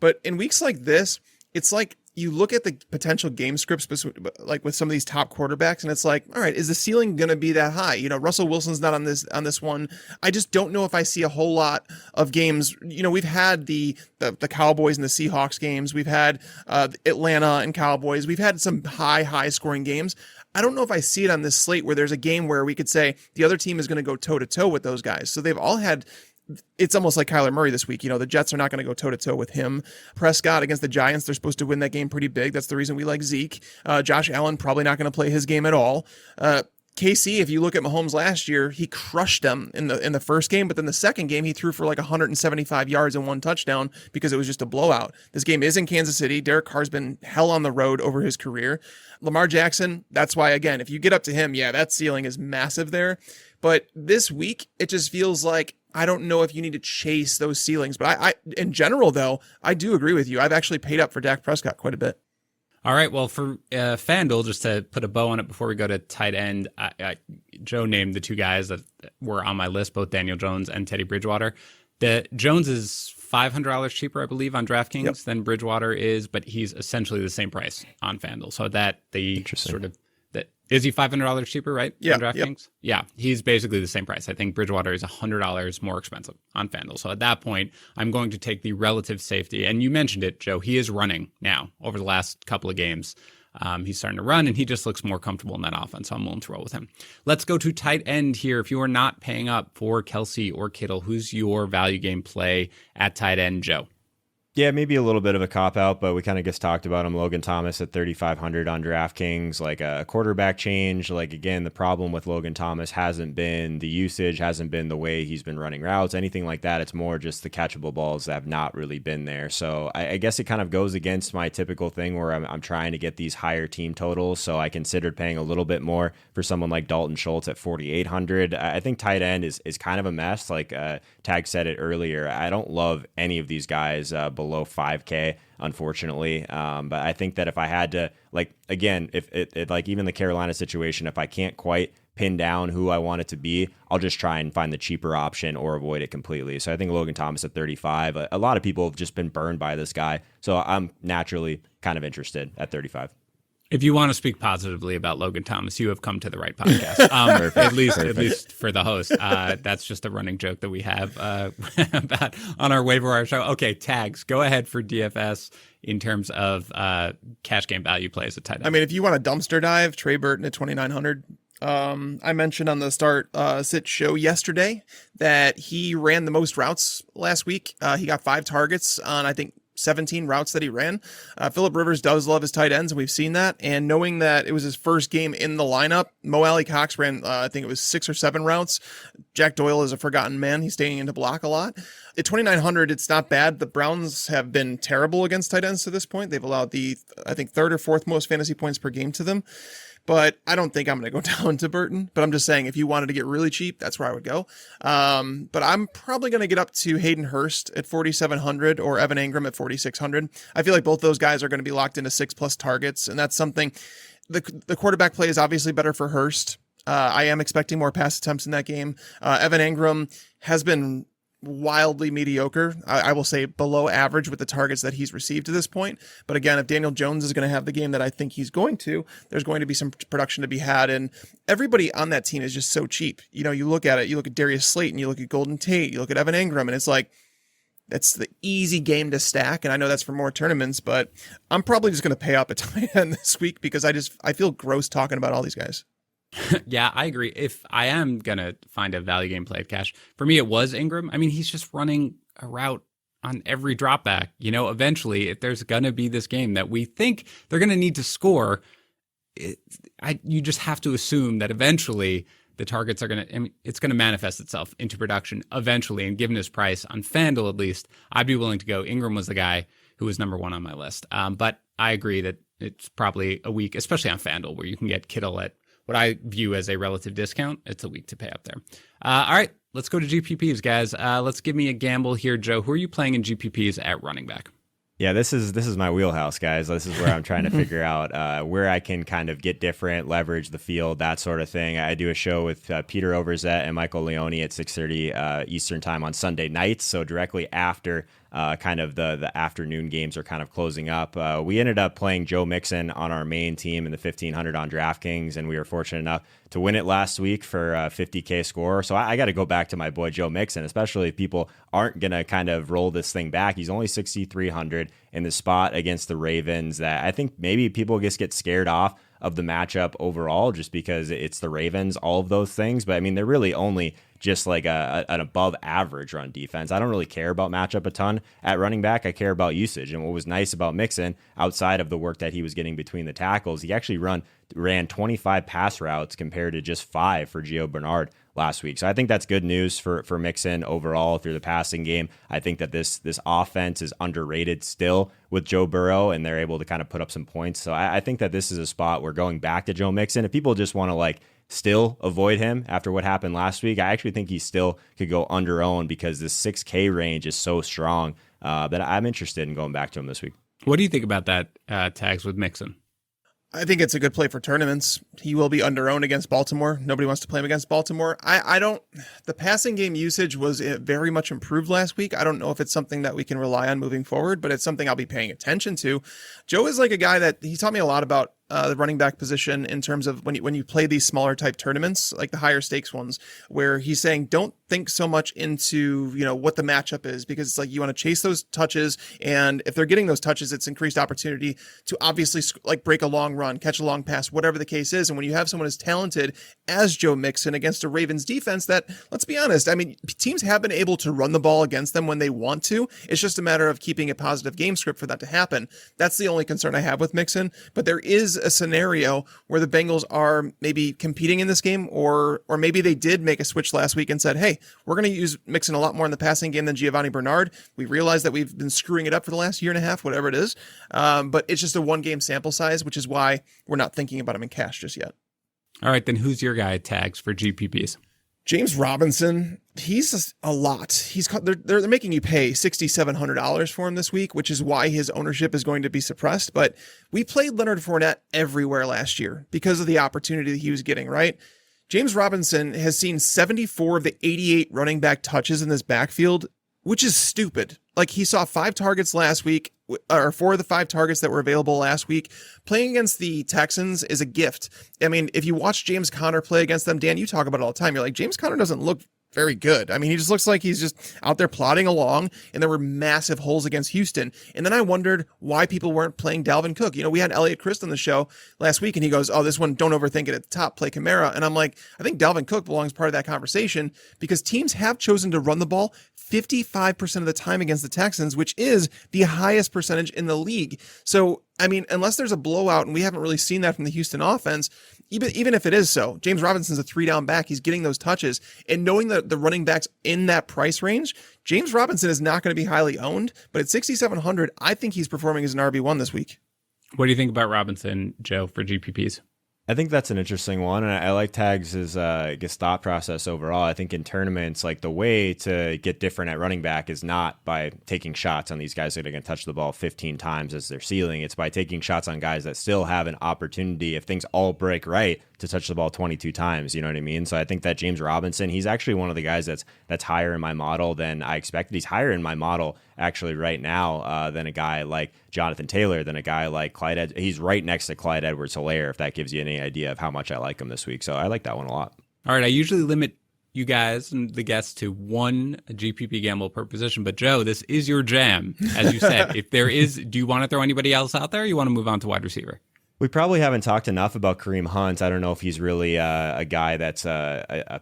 But in weeks like this, it's like you look at the potential game scripts, like with some of these top quarterbacks, and it's like, all right, is the ceiling going to be that high? You know, Russell Wilson's not on this one. I just don't know if I see a whole lot of games. You know, we've had the Cowboys and the Seahawks games. We've had Atlanta and Cowboys. We've had some high scoring games. I don't know if I see it on this slate where there's a game where we could say the other team is going to go toe to toe with those guys. So they've all had. It's almost like Kyler Murray this week. You know, the Jets are not going to go toe-to-toe with him. Prescott against the Giants, they're supposed to win that game pretty big. That's the reason we like Zeke. Josh Allen probably not going to play his game at all. KC, if you look at Mahomes last year, he crushed them in the first game, but then the second game he threw for like 175 yards and 1 touchdown because it was just a blowout. This game is in Kansas City. Derek Carr's been hell on the road over his career. Lamar Jackson, that's why, again, if you get up to him, yeah, that ceiling is massive there. But this week, it just feels like I don't know if you need to chase those ceilings. But I in general, though, I do agree with you. I've actually paid up for Dak Prescott quite a bit. All right. Well, for FanDuel, just to put a bow on it before we go to tight end, Joe named the 2 guys that were on my list, both Daniel Jones and Teddy Bridgewater. The Jones is $500 cheaper, I believe, on DraftKings than Bridgewater is, but he's essentially the same price on FanDuel. So that the sort of that is he $500 cheaper, right? Yeah. On DraftKings? Yeah. He's basically the same price. I think Bridgewater is $100 more expensive on FanDuel. So at that point, I'm going to take the relative safety. And you mentioned it, Joe. He is running now over the last couple of games. He's starting to run, and he just looks more comfortable in that offense, so I'm willing to roll with him. Let's go to tight end here. If you are not paying up for Kelce or Kittle, who's your value game play at tight end, Joe? Yeah, maybe a little bit of a cop-out, but we kind of just talked about him. Logan Thomas at 3,500 on DraftKings, like a quarterback change. Like, again, the problem with Logan Thomas hasn't been the usage, hasn't been the way he's been running routes, anything like that. It's more just the catchable balls that have not really been there. So I guess it kind of goes against my typical thing where I'm trying to get these higher team totals. So I considered paying a little bit more for someone like Dalton Schultz at 4,800. I think tight end is kind of a mess. Like Tag said it earlier, I don't love any of these guys below 5K, unfortunately. But I think that if I had to, like, again, if it like even the Carolina situation, if I can't quite pin down who I want it to be, I'll just try and find the cheaper option or avoid it completely. So I think Logan Thomas at 35, a lot of people have just been burned by this guy. So I'm naturally kind of interested at 35. If you want to speak positively about Logan Thomas, you have come to the right podcast. At least for the host. That's just a running joke that we have about on our waiver wire show. Okay, Tags, go ahead for DFS in terms of cash game value plays at tight end. I mean, if you want a dumpster dive, Trey Burton at 2,900. I mentioned on the start sit show yesterday that he ran the most routes last week. He got 5 targets on, I think, 17 routes that he ran. Phillip Rivers does love his tight ends, and we've seen that. And knowing that it was his first game in the lineup, Mo Alley Cox ran, I think it was 6 or 7 routes. Jack Doyle is a forgotten man. He's staying into block a lot. At 2,900, it's not bad. The Browns have been terrible against tight ends to this point. They've allowed I think, 3rd or 4th most fantasy points per game to them. But I don't think I'm going to go down to Burton. But I'm just saying, if you wanted to get really cheap, that's where I would go. But I'm probably going to get up to Hayden Hurst at 4,700 or Evan Engram at 4,600. I feel like both those guys are going to be locked into 6+ targets. And that's something, the quarterback play is obviously better for Hurst. I am expecting more pass attempts in that game. Evan Engram has been wildly mediocre. I will say below average with the targets that he's received to this point. But again, if Daniel Jones is going to have the game that I think he's going to, there's going to be some production to be had. And everybody on that team is just so cheap. You know, you look at it, you look at Darius Slayton, you look at Golden Tate, you look at Evan Engram, and it's like, that's the easy game to stack. And I know that's for more tournaments, but I'm probably just going to pay up a tight end this week because I feel gross talking about all these guys. Yeah, I agree. If I am going to find a value game play at cash, for me, it was Ingram. I mean, he's just running a route on every drop back. You know, eventually, if there's going to be this game that we think they're going to need to score, you just have to assume that eventually the targets are going to, I mean, it's going to manifest itself into production eventually. And given his price on FanDuel, at least, I'd be willing to go. Ingram was the guy who was number 1 on my list. But I agree that it's probably a week, especially on FanDuel, where you can get Kittle at what I view as a relative discount. It's a week to pay up there. All right, let's go to GPPs, guys. Let's give me a gamble here, Joe. Who are you playing in GPPs at running back? Yeah, this is my wheelhouse, guys. This is where I'm trying to figure out where I can kind of get different, leverage the field, that sort of thing. I do a show with Peter Overzet and Michael Leone at 6:30 Eastern time on Sunday nights, so directly after kind of the afternoon games are kind of closing up. We ended up playing Joe Mixon on our main team in the 1,500 on DraftKings, and we were fortunate enough to win it last week for a 50K score. So I got to go back to my boy Joe Mixon, especially if people aren't going to kind of roll this thing back. He's only 6,300 in the spot against the Ravens that I think maybe people just get scared off of the matchup overall just because it's the Ravens, all of those things. But I mean, they're really only just like an above average run defense. I don't really care about matchup a ton at running back. I care about usage. And what was nice about Mixon, outside of the work that he was getting between the tackles, he actually ran 25 pass routes compared to just 5 for Gio Bernard last week. So I think that's good news for Mixon overall through the passing game. I think that this offense is underrated still with Joe Burrow, and they're able to kind of put up some points. So I think that this is a spot where going back to Joe Mixon, if people just want to like still avoid him after what happened last week, I actually think he still could go under owned because this 6K range is so strong that I'm interested in going back to him this week. What do you think about that tags with Mixon? I think it's a good play for tournaments. He will be under owned against Baltimore. Nobody wants to play him against Baltimore. The passing game usage was very much improved last week. I don't know if it's something that we can rely on moving forward, but it's something I'll be paying attention to. Joe is like a guy that he taught me a lot about the running back position in terms of when you play these smaller type tournaments, like the higher stakes ones, where he's saying don't think so much into, what the matchup is, because it's like you want to chase those touches, and if they're getting those touches, it's increased opportunity to obviously like break a long run, catch a long pass, whatever the case is. And when you have someone as talented as Joe Mixon against a Ravens defense that, let's be honest, I mean, teams have been able to run the ball against them when they want to. It's just a matter of keeping a positive game script for that to happen. That's the only concern I have with Mixon. But there is a scenario where the Bengals are maybe competing in this game, or maybe they did make a switch last week and said, hey, we're going to use Mixon a lot more in the passing game than Giovanni Bernard. We realize that we've been screwing it up for the last year and a half, whatever it is. But it's just a one-game sample size, which is why we're not thinking about him in cash just yet. All right, then who's your guy tags for GPPs? James Robinson, he's a lot. They're making you pay $6,700 for him this week, which is why his ownership is going to be suppressed. But we played Leonard Fournette everywhere last year because of the opportunity that he was getting, right? James Robinson has seen 74 of the 88 running back touches in this backfield, which is stupid. Like, he saw 5 targets last week, or 4 of the 5 targets that were available last week. Playing against the Texans is a gift. I mean, if you watch James Conner play against them, Dan, you talk about it all the time. You're like, James Conner doesn't look very good. I mean, he just looks like he's just out there plodding along, and there were massive holes against Houston. And then I wondered why people weren't playing Dalvin Cook. We had Elliott Christ on the show last week, and he goes, oh, this one, don't overthink it at the top, play Kamara. And I'm like, I think Dalvin Cook belongs part of that conversation, because teams have chosen to run the ball 55% of the time against the Texans, which is the highest percentage in the league. So, I mean, unless there's a blowout, and we haven't really seen that from the Houston offense, even if it is so, James Robinson's a 3-down back. He's getting those touches. And knowing that the running backs in that price range, James Robinson is not going to be highly owned. But at 6,700, I think he's performing as an RB1 this week. What do you think about Robinson, Joe, for GPPs? I think that's an interesting one, and I like Tags' thought process overall. I think in tournaments, like, the way to get different at running back is not by taking shots on these guys that are going to touch the ball 15 times as their ceiling. It's by taking shots on guys that still have an opportunity, if things all break right, to touch the ball 22 times. You know what I mean? So I think that James Robinson, he's actually one of the guys that's higher in my model than I expected. He's higher in my model actually right now than a guy like Jonathan Taylor, than a guy like Clyde. He's right next to Clyde Edwards-Helaire, if that gives you any idea of how much I like him this week. So I like that one a lot. All right, I usually limit you guys and the guests to one GPP gamble per position, but Joe, this is your jam, as you said. If there is, do you want to throw anybody else out there, or you want to move on to wide receiver? We probably haven't talked enough about Kareem Hunt. I don't know if he's really a guy that's a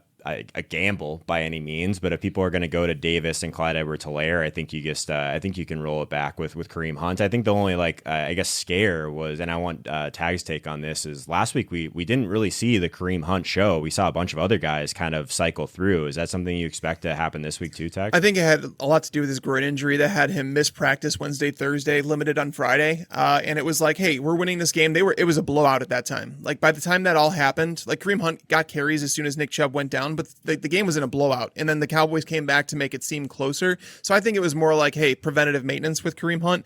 gamble by any means, but if people are going to go to Davis and Clyde Edwards-Helaire, I think you can roll it back with Kareem Hunt. I think the only scare was, and I want Tag's take on this, is last week we didn't really see the Kareem Hunt show. We saw a bunch of other guys kind of cycle through. Is that something you expect to happen this week too, Tag? I think it had a lot to do with his groin injury that had him miss practice Wednesday, Thursday, limited on Friday, and it was like, hey, we're winning this game. It was a blowout at that time. Like, by the time that all happened, like, Kareem Hunt got carries as soon as Nick Chubb went down, but the game was in a blowout, and then the Cowboys came back to make it seem closer. So I think it was more like, hey, preventative maintenance with Kareem Hunt.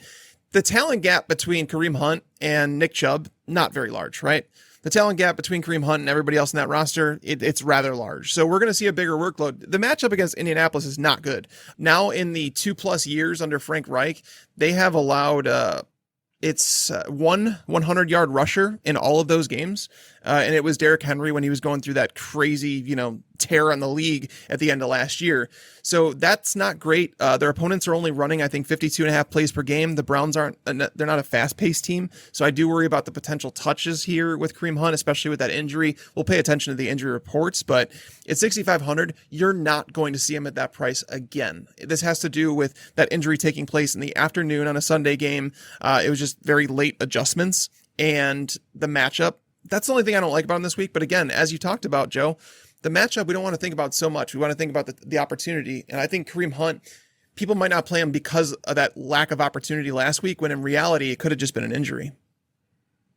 The talent gap between Kareem Hunt and Nick Chubb, not very large, right? The talent gap between Kareem Hunt and everybody else in that roster, it's rather large. So we're going to see a bigger workload. The matchup against Indianapolis is not good. Now, in the 2+ years under Frank Reich, they have allowed one 100-yard rusher in all of those games. And it was Derrick Henry when he was going through that crazy, tear on the league at the end of last year. So that's not great. Their opponents are only running, I think, 52.5 plays per game. The Browns they're not a fast-paced team. So I do worry about the potential touches here with Kareem Hunt, especially with that injury. We'll pay attention to the injury reports, but at 6,500, you're not going to see him at that price again. This has to do with that injury taking place in the afternoon on a Sunday game. It was just very late adjustments, and the matchup, that's the only thing I don't like about him this week. But again, as you talked about, Joe, the matchup we don't want to think about so much. We want to think about the opportunity. And I think Kareem Hunt, people might not play him because of that lack of opportunity last week, when in reality, it could have just been an injury.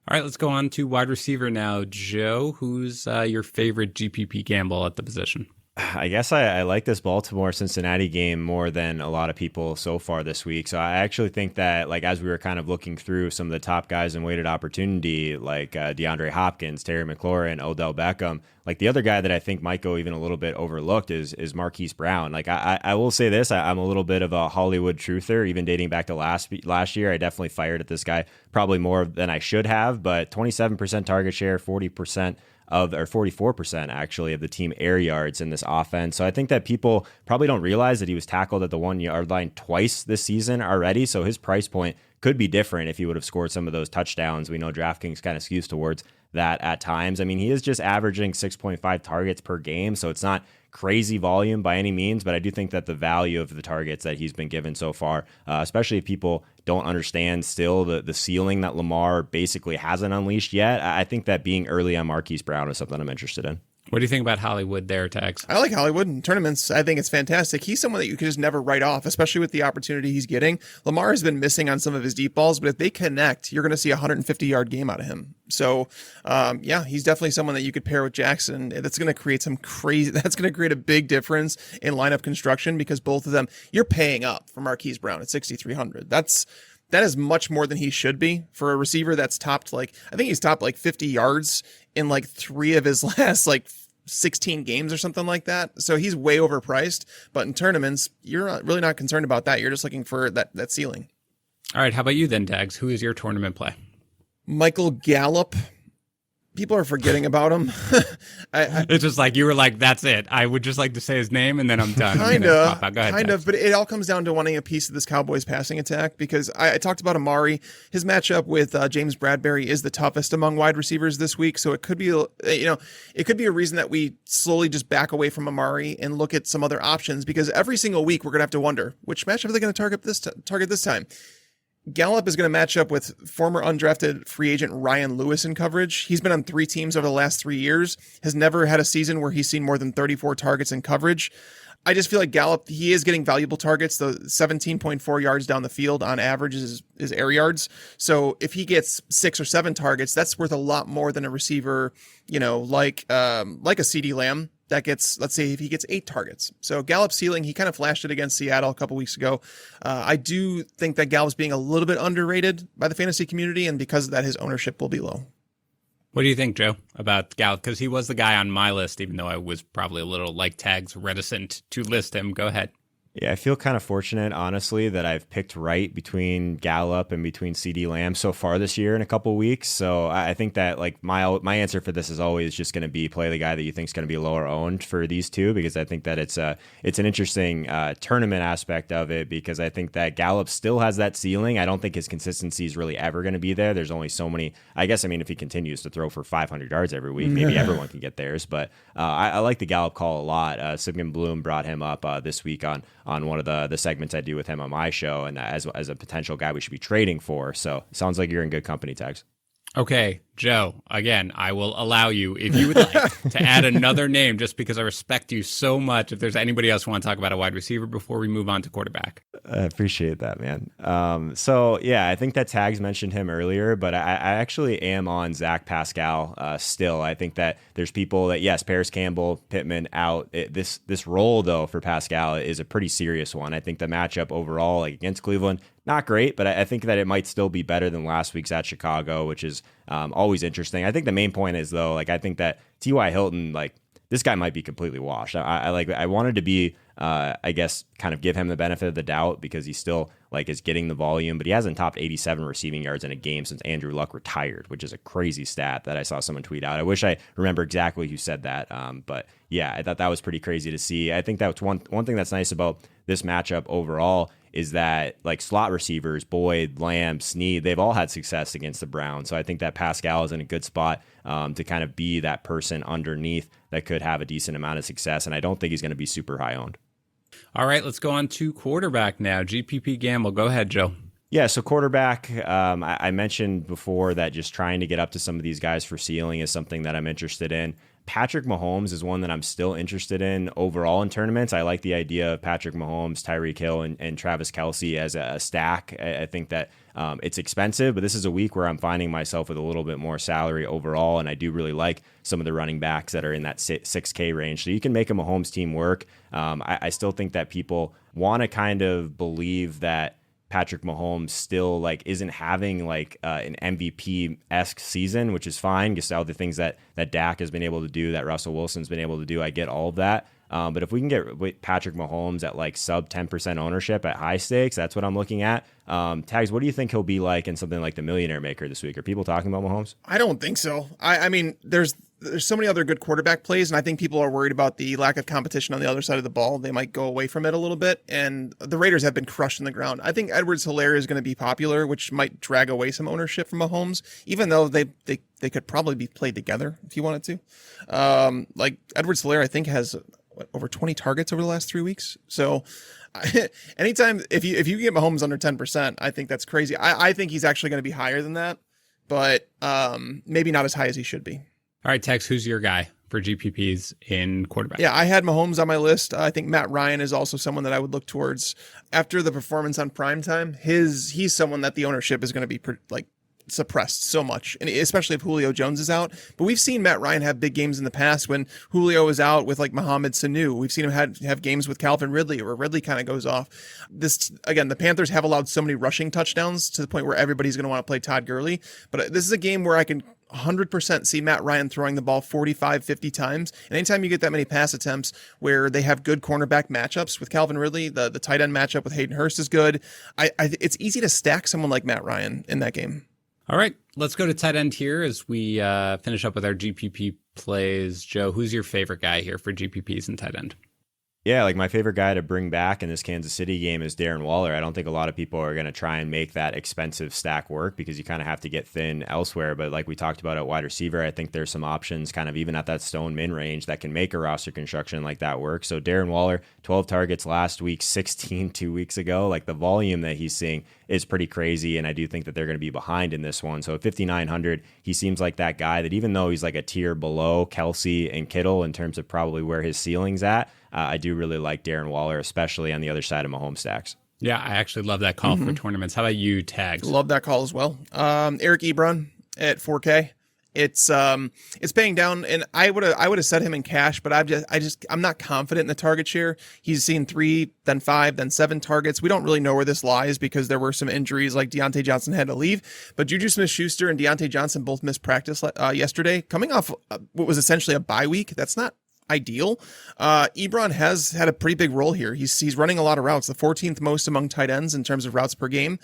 All right, let's go on to wide receiver now. Joe, who's your favorite GPP gamble at the position? I guess I like this Baltimore-Cincinnati game more than a lot of people so far this week. So I actually think that, like, as we were kind of looking through some of the top guys in weighted opportunity, like DeAndre Hopkins, Terry McLaurin, Odell Beckham, like the other guy that I think might go even a little bit overlooked is Marquise Brown. Like I will say this, I'm a little bit of a Hollywood truther, even dating back to last year. I definitely fired at this guy probably more than I should have, but 27% target share, 40% or 44% actually of the team air yards in this offense. So I think that people probably don't realize that he was tackled at the 1 yard line twice this season already. So his price point could be different if he would have scored some of those touchdowns. We know DraftKings kind of skews towards that at times. I mean, he is just averaging 6.5 targets per game, so it's not crazy volume by any means, but I do think that the value of the targets that he's been given so far, especially if people don't understand still the ceiling that Lamar basically hasn't unleashed yet, I think that being early on Marquise Brown is something I'm interested in. What do you think about Hollywood there, Tags? I like Hollywood in tournaments. I think it's fantastic. He's someone that you can just never write off, especially with the opportunity he's getting. Lamar has been missing on some of his deep balls, but if they connect, you're going to see a 150-yard game out of him. So, yeah, he's definitely someone that you could pair with Jackson. That's going to create that's going to create a big difference in lineup construction because both of them, you're paying up for Marquise Brown at 6,300. That is much more than he should be for a receiver that's topped, like, I think he's topped like 50 yards in like 3 of his last like 16 games or something like that. So he's way overpriced, but in tournaments, you're really not concerned about that. You're just looking for that ceiling. All right. How about you then, Tags? Who is your tournament play? Michael Gallup. People are forgetting about him. It's just like you were like, that's it. I would just like to say his name and then I'm done. Kind of, but it all comes down to wanting a piece of this Cowboys passing attack because I talked about Amari. His matchup with James Bradbury is the toughest among wide receivers this week, so it could be a reason that we slowly just back away from Amari and look at some other options because every single week we're gonna have to wonder which matchup are they going to target this time. Gallup is going to match up with former undrafted free agent Ryan Lewis in coverage. He's been on 3 teams over the last 3 years, has never had a season where he's seen more than 34 targets in coverage. I just feel like Gallup, he is getting valuable targets. The 17.4 yards down the field on average is air yards. So if he gets 6 or 7 targets, that's worth a lot more than a receiver, like a CeeDee Lamb that gets, let's say if he gets 8 targets. So Gallup's ceiling, he kind of flashed it against Seattle a couple weeks ago. I do think that Gallup's being a little bit underrated by the fantasy community, and because of that, his ownership will be low. What do you think, Joe, about Gallup? Because he was the guy on my list, even though I was probably a little, like Tags, reticent to list him. Go ahead. Yeah, I feel kind of fortunate, honestly, that I've picked right between Gallup and between CeeDee Lamb so far this year in a couple weeks. So I think that like my answer for this is always just going to be play the guy that you think is going to be lower owned for these two, because I think that it's an interesting tournament aspect of it, because I think that Gallup still has that ceiling. I don't think his consistency is really ever going to be there. There's only so many. I guess, I mean, if he continues to throw for 500 yards every week, maybe everyone can get theirs. But I like the Gallup call a lot. Sigmund Bloom brought him up this week on one of the segments I do with him on my show, and as a potential guy we should be trading for. So it sounds like you're in good company, Tags. Okay, Joe, again, I will allow you, if you would like, to add another name, just because I respect you so much. If there's anybody else who want to talk about a wide receiver before we move on to quarterback. I appreciate that, man. So, yeah, I think that Tags mentioned him earlier, but I actually am on Zach Pascal still. I think that there's people that, yes, Paris Campbell, Pittman out. This role, though, for Pascal is a pretty serious one. I think the matchup overall, like against Cleveland, not great, but I think that it might still be better than last week's at Chicago, which is always interesting. I think the main point is, though, like I think that T.Y. Hilton, like this guy might be completely washed. I wanted to be, I guess, kind of give him the benefit of the doubt because he still like is getting the volume, but he hasn't topped 87 receiving yards in a game since Andrew Luck retired, which is a crazy stat that I saw someone tweet out. I wish I remember exactly who said that, but yeah, I thought that was pretty crazy to see. I think that's one thing that's nice about this matchup overall is that like slot receivers, Boyd, Lamb, Snead, they've all had success against the Browns. So I think that Pascal is in a good spot to kind of be that person underneath that could have a decent amount of success. And I don't think he's going to be super high owned. All right, let's go on to quarterback now. GPP Gamble. Go ahead, Joe. Yeah, so quarterback, I mentioned before that just trying to get up to some of these guys for ceiling is something that I'm interested in. Patrick Mahomes is one that I'm still interested in overall in tournaments. I like the idea of Patrick Mahomes, Tyreek Hill, and Travis Kelce as a stack. I think that it's expensive, but this is a week where I'm finding myself with a little bit more salary overall, and I do really like some of the running backs that are in that 6K range. So you can make a Mahomes team work. I still think that people want to kind of believe that Patrick Mahomes still like isn't having like an MVP-esque season, which is fine. Just all the things that Dak has been able to do, that Russell Wilson's been able to do, I get all of that. But if we can get Patrick Mahomes at like sub 10% ownership at high stakes, that's what I'm looking at. Tags, what do you think he'll be like in something like the Millionaire Maker this week? Are people talking about Mahomes? I don't think so. I mean, there's so many other good quarterback plays, and I think people are worried about the lack of competition on the other side of the ball. They might go away from it a little bit, and the Raiders have been crushed in the ground. I think Edwards-Helaire is going to be popular, which might drag away some ownership from Mahomes, even though they could probably be played together if you wanted to. Like Edwards-Helaire, I think has over 20 targets over the last 3 weeks. So anytime if you get Mahomes under 10%, I think that's crazy. I think he's actually going to be higher than that, but maybe not as high as he should be. All right, Tex, who's your guy for GPPs in quarterback? Yeah, I had Mahomes on my list. I think Matt Ryan is also someone that I would look towards after the performance on primetime. He's someone that the ownership is going to be suppressed so much, and especially if Julio Jones is out. But we've seen Matt Ryan have big games in the past when Julio is out with like Mohamed Sanu. We've seen him have games with Calvin Ridley where Ridley kind of goes off. This again, the Panthers have allowed so many rushing touchdowns to the point where everybody's going to want to play Todd Gurley. But this is a game where I can 100% see Matt Ryan throwing the ball 45, 50 times. And anytime you get that many pass attempts where they have good cornerback matchups with Calvin Ridley, the tight end matchup with Hayden Hurst is good. It's easy to stack someone like Matt Ryan in that game. All right, let's go to tight end here as we finish up with our GPP plays. Joe, who's your favorite guy here for GPPs and tight end? Yeah, like my favorite guy to bring back in this Kansas City game is Darren Waller. I don't think a lot of people are going to try and make that expensive stack work because you kind of have to get thin elsewhere. But like we talked about at wide receiver, I think there's some options kind of even at that stone min range that can make a roster construction like that work. So Darren Waller, 12 targets last week, 16 2 weeks ago. Like the volume that he's seeing is pretty crazy. And I do think that they're going to be behind in this one. So at 5,900, he seems like that guy that even though he's like a tier below Kelce and Kittle in terms of probably where his ceiling's at, I do really like Darren Waller, especially on the other side of Mahomes stacks. Yeah, I actually love that call for tournaments. How about you, Tags? Love that call as well. Eric Ebron at 4K. It's paying down, and I would have set him in cash, but I'm not confident in the target share. He's seen 3, then 5, then 7 targets. We don't really know where this lies because there were some injuries, like Deontay Johnson had to leave, but Juju Smith-Schuster and Deontay Johnson both missed practice yesterday, coming off what was essentially a bye week. That's not ideal. Ebron has had a pretty big role here. He's running a lot of routes, the 14th most among tight ends in terms of routes per game.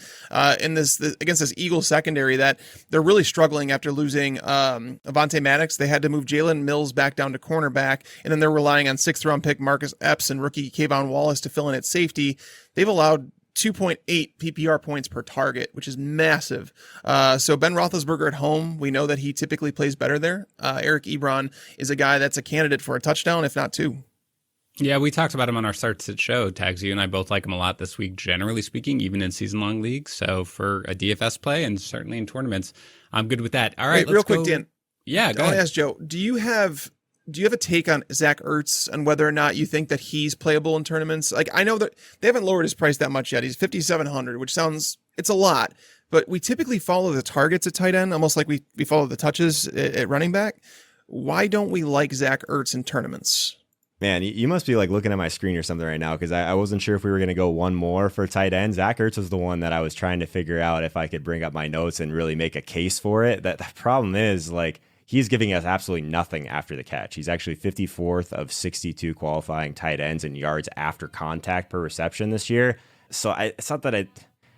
In this against this Eagles secondary that they're really struggling after losing Avonte Maddox. They had to move Jalen Mills back down to cornerback, and then they're relying on 6th round pick Marcus Epps and rookie Kayvon Wallace to fill in at safety. They've allowed 2.8 PPR points per target, which is massive. So Ben Roethlisberger at home, we know that he typically plays better there. Eric Ebron is a guy that's a candidate for a touchdown, if not 2. Yeah, we talked about him on our Starts It show. Tags, you and I both like him a lot this week, generally speaking, even in season-long leagues. So for a DFS play and certainly in tournaments, I'm good with that. All right, real quick, Dan. Yeah, go ahead. ahead. Ask Joe, do you have a take on Zach Ertz and whether or not you think that he's playable in tournaments? Like, I know that they haven't lowered his price that much yet. He's 5,700, which sounds, it's a lot, but we typically follow the targets at tight end, almost like we follow the touches at running back. Why don't we like Zach Ertz in tournaments? Man, you must be like looking at my screen or something right now because I wasn't sure if we were going to go one more for tight end. Zach Ertz was the one that I was trying to figure out if I could bring up my notes and really make a case for it. The problem is, like, he's giving us absolutely nothing after the catch. He's actually 54th of 62 qualifying tight ends in yards after contact per reception this year. So it's not that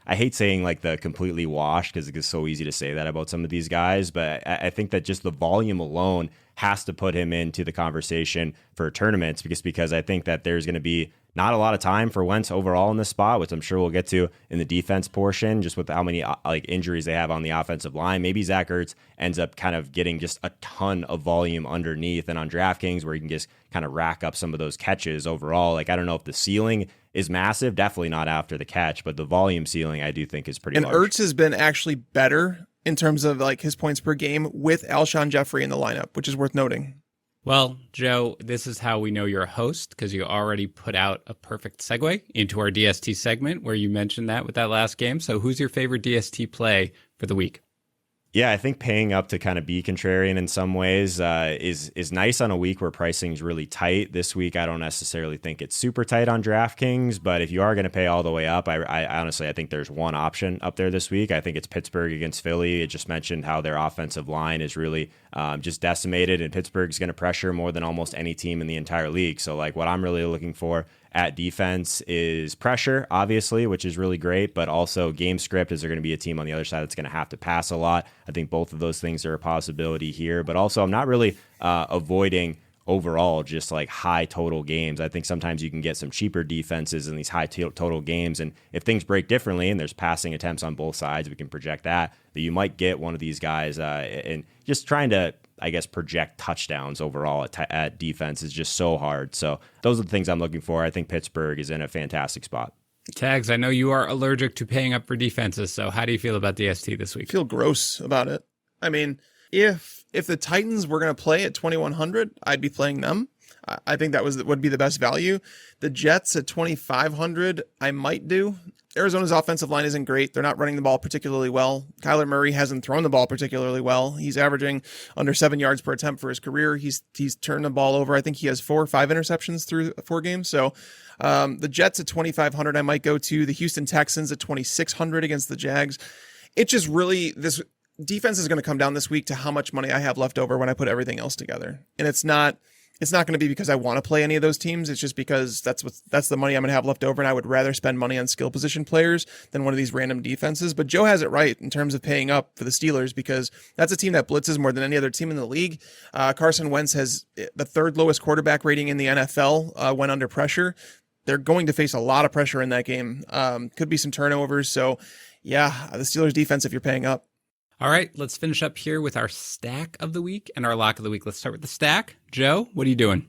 I hate saying like the completely washed because it's so easy to say that about some of these guys, but I think that just the volume alone has to put him into the conversation for tournaments because I think that there's going to be not a lot of time for Wentz overall in this spot, which I'm sure we'll get to in the defense portion, just with how many like injuries they have on the offensive line. Maybe Zach Ertz ends up kind of getting just a ton of volume underneath and on DraftKings where you can just kind of rack up some of those catches overall. Like, I don't know if the ceiling is massive, definitely not after the catch, but the volume ceiling I do think is pretty large. And Ertz has been actually better in terms of like his points per game with Alshon Jeffrey in the lineup, which is worth noting. Well, Joe, this is how we know you're a host, because you already put out a perfect segue into our DST segment where you mentioned that with that last game. So who's your favorite DST play for the week? Yeah, I think paying up to kind of be contrarian in some ways is nice on a week where pricing's really tight. This week, I don't necessarily think it's super tight on DraftKings, but if you are going to pay all the way up, I honestly, I think there's one option up there this week. I think it's Pittsburgh against Philly. It just mentioned how their offensive line is really just decimated, and Pittsburgh's going to pressure more than almost any team in the entire league. So like what I'm really looking for at defense is pressure, obviously, which is really great, but also game script. Is there going to be a team on the other side that's going to have to pass a lot? I think both of those things are a possibility here, but also I'm not really avoiding overall just like high total games. I think sometimes you can get some cheaper defenses in these high total games, and if things break differently and there's passing attempts on both sides, we can project that you might get one of these guys, and just trying to, I guess, project touchdowns overall at defense is just so hard. So those are the things I'm looking for. I think Pittsburgh is in a fantastic spot. Tags, I know you are allergic to paying up for defenses, so how do you feel about DST this week? I feel gross about it. I mean, if the Titans were going to play at 2,100, I'd be playing them. I think that would be the best value. The Jets at 2,500, I might do. Arizona's offensive line isn't great. They're not running the ball particularly well. Kyler Murray hasn't thrown the ball particularly well. He's averaging under 7 yards per attempt for his career. He's turned the ball over. I think he has 4 or 5 interceptions through 4 games. So the Jets at 2,500, I might go to. The Houston Texans at 2,600 against the Jags. It just really, this defense is going to come down this week to how much money I have left over when I put everything else together. And it's not going to be because I want to play any of those teams. It's just because that's the money I'm going to have left over, and I would rather spend money on skill position players than one of these random defenses. But Joe has it right in terms of paying up for the Steelers, because that's a team that blitzes more than any other team in the league. Carson Wentz has the 3rd lowest quarterback rating in the NFL when under pressure. They're going to face a lot of pressure in that game. Could be some turnovers. So yeah, the Steelers defense if you're paying up. All right, let's finish up here with our stack of the week and our lock of the week. Let's start with the stack. Joe, what are you doing?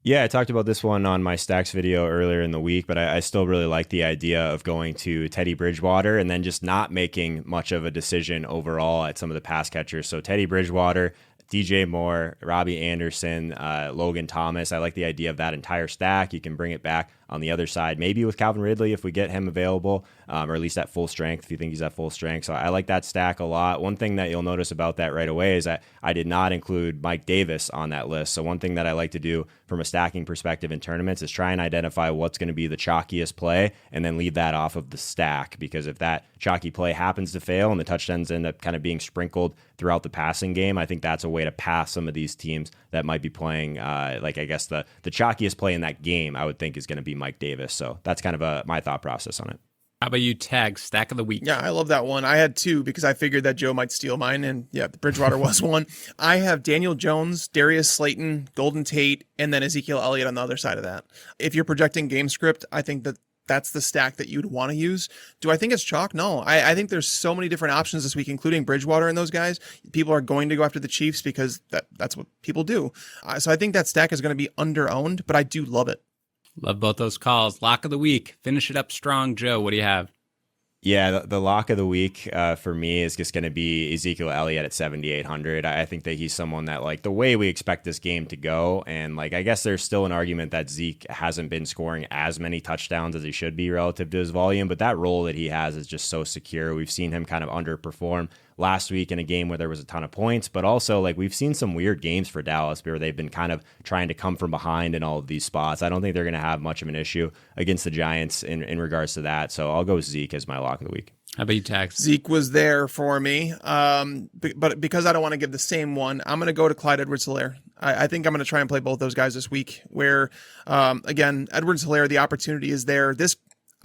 Yeah, I talked about this one on my stacks video earlier in the week, but I still really like the idea of going to Teddy Bridgewater and then just not making much of a decision overall at some of the pass catchers. So Teddy Bridgewater, DJ Moore, Robby Anderson, Logan Thomas. I like the idea of that entire stack. You can bring it back on the other side, maybe with Calvin Ridley if we get him available, or at least at full strength if you think he's at full strength. So I like that stack a lot. One thing that you'll notice about that right away is that I did not include Mike Davis on that list. So one thing that I like to do from a stacking perspective in tournaments is try and identify what's going to be the chalkiest play and then leave that off of the stack, because if that chalky play happens to fail and the touchdowns end up kind of being sprinkled throughout the passing game, I think that's a way to pass some of these teams that might be playing, like I guess the chalkiest play in that game I would think is going to be Mike Davis. So that's kind of my thought process on it. How about you, Tag, stack of the week? Yeah, I love that one. I had 2 because I figured that Joe might steal mine, and yeah, Bridgewater was one. I have Daniel Jones, Darius Slayton, Golden Tate, and then Ezekiel Elliott on the other side of that. If you're projecting game script, I think that's the stack that you'd want to use. Do I think it's chalk? No. I think there's so many different options this week, including Bridgewater and those guys. People are going to go after the Chiefs because that's what people do. So I think that stack is going to be under-owned, but I do love it. Love both those calls. Lock of the week. Finish it up strong. Joe, what do you have? Yeah, the lock of the week for me is just going to be Ezekiel Elliott at 7,800. I think that he's someone that, like, the way we expect this game to go, and like I guess there's still an argument that Zeke hasn't been scoring as many touchdowns as he should be relative to his volume, but that role that he has is just so secure. We've seen him kind of underperform last week in a game where there was a ton of points, but also like we've seen some weird games for Dallas where they've been kind of trying to come from behind in all of these spots. I don't think they're going to have much of an issue against the Giants in regards to that. So I'll go Zeke as my lock of the week. How about you, Tax? Zeke was there for me, but because I don't want to give the same one, I'm going to go to Clyde Edwards-Helaire. I think I'm going to try and play both those guys this week where, again, Edwards-Helaire, the opportunity is there.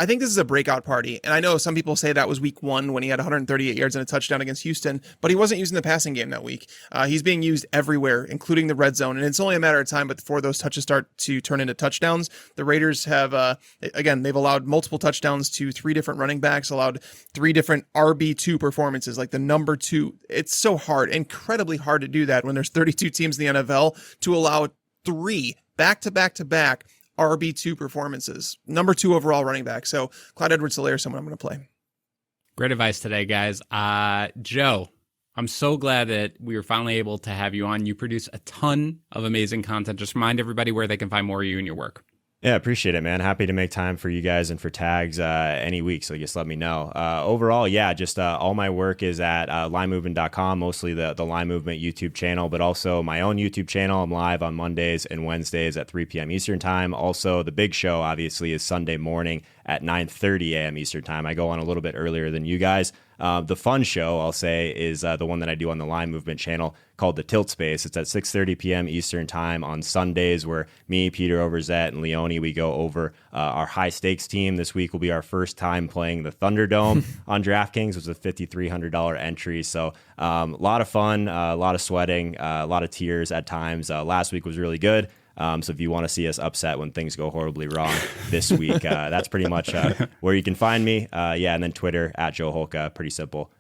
I think this is a breakout party. And I know some people say that was week 1 when he had 138 yards and a touchdown against Houston, but he wasn't using the passing game that week. He's being used everywhere, including the red zone. And it's only a matter of time, but before those touches start to turn into touchdowns, the Raiders have, again, they've allowed multiple touchdowns to 3 different running backs, allowed 3 different RB2 performances, like the number 2. It's so hard, incredibly hard to do that when there's 32 teams in the NFL to allow 3 back-to-back-to-back RB2 performances, number 2 overall running back. So Clyde Edwards-Helaire is someone I'm going to play. Great advice today, guys. Joe, I'm so glad that we were finally able to have you on. You produce a ton of amazing content. Just remind everybody where they can find more of you and your work. Yeah, appreciate it, man. Happy to make time for you guys and for tags any week, so just let me know. Overall, yeah, just all my work is at linemovement.com, mostly the Line Movement YouTube channel, but also my own YouTube channel. I'm live on Mondays and Wednesdays at 3 p.m. Eastern Time. Also, the big show, obviously, is Sunday morning at 9:30 a.m. Eastern Time. I go on a little bit earlier than you guys. The fun show, I'll say, is the one that I do on the Line Movement channel called The Tilt Space. It's at 6:30 p.m. Eastern Time on Sundays, where me, Peter Overzet, and Leone, we go over our high-stakes team. This week will be our first time playing the Thunderdome on DraftKings. It was a $5,300 entry, so a lot of fun, a lot of sweating, a lot of tears at times. Last week was really good. So if you want to see us upset when things go horribly wrong this week, that's pretty much where you can find me. And then Twitter at Joe Holka. Pretty simple.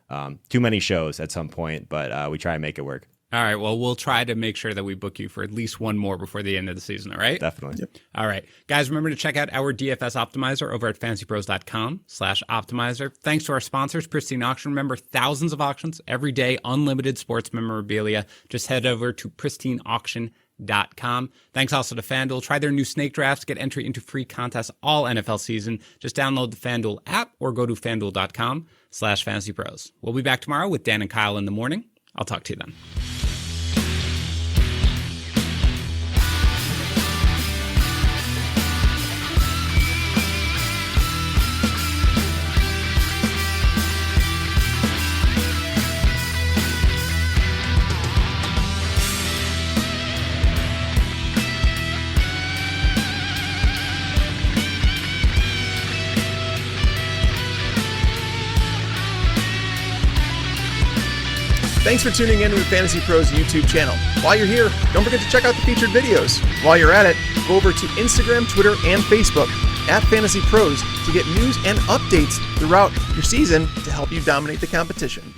Too many shows at some point, but we try and make it work. All right. Well, we'll try to make sure that we book you for at least one more before the end of the season. All right? Definitely. Yep. All right. Guys, remember to check out our DFS optimizer over at fantasypros.com/optimizer. Thanks to our sponsors, Pristine Auction. Remember, thousands of auctions every day, unlimited sports memorabilia. Just head over to pristineauction.com. Thanks also to FanDuel. Try their new snake drafts. Get entry into free contests all NFL season. Just download the FanDuel app or go to fanduel.com/fantasypros. We'll be back tomorrow with Dan and Kyle in the morning. I'll talk to you then. Thanks for tuning in to the Fantasy Pros YouTube channel. While you're here, don't forget to check out the featured videos. While you're at it, go over to Instagram, Twitter, and Facebook at Fantasy Pros to get news and updates throughout your season to help you dominate the competition.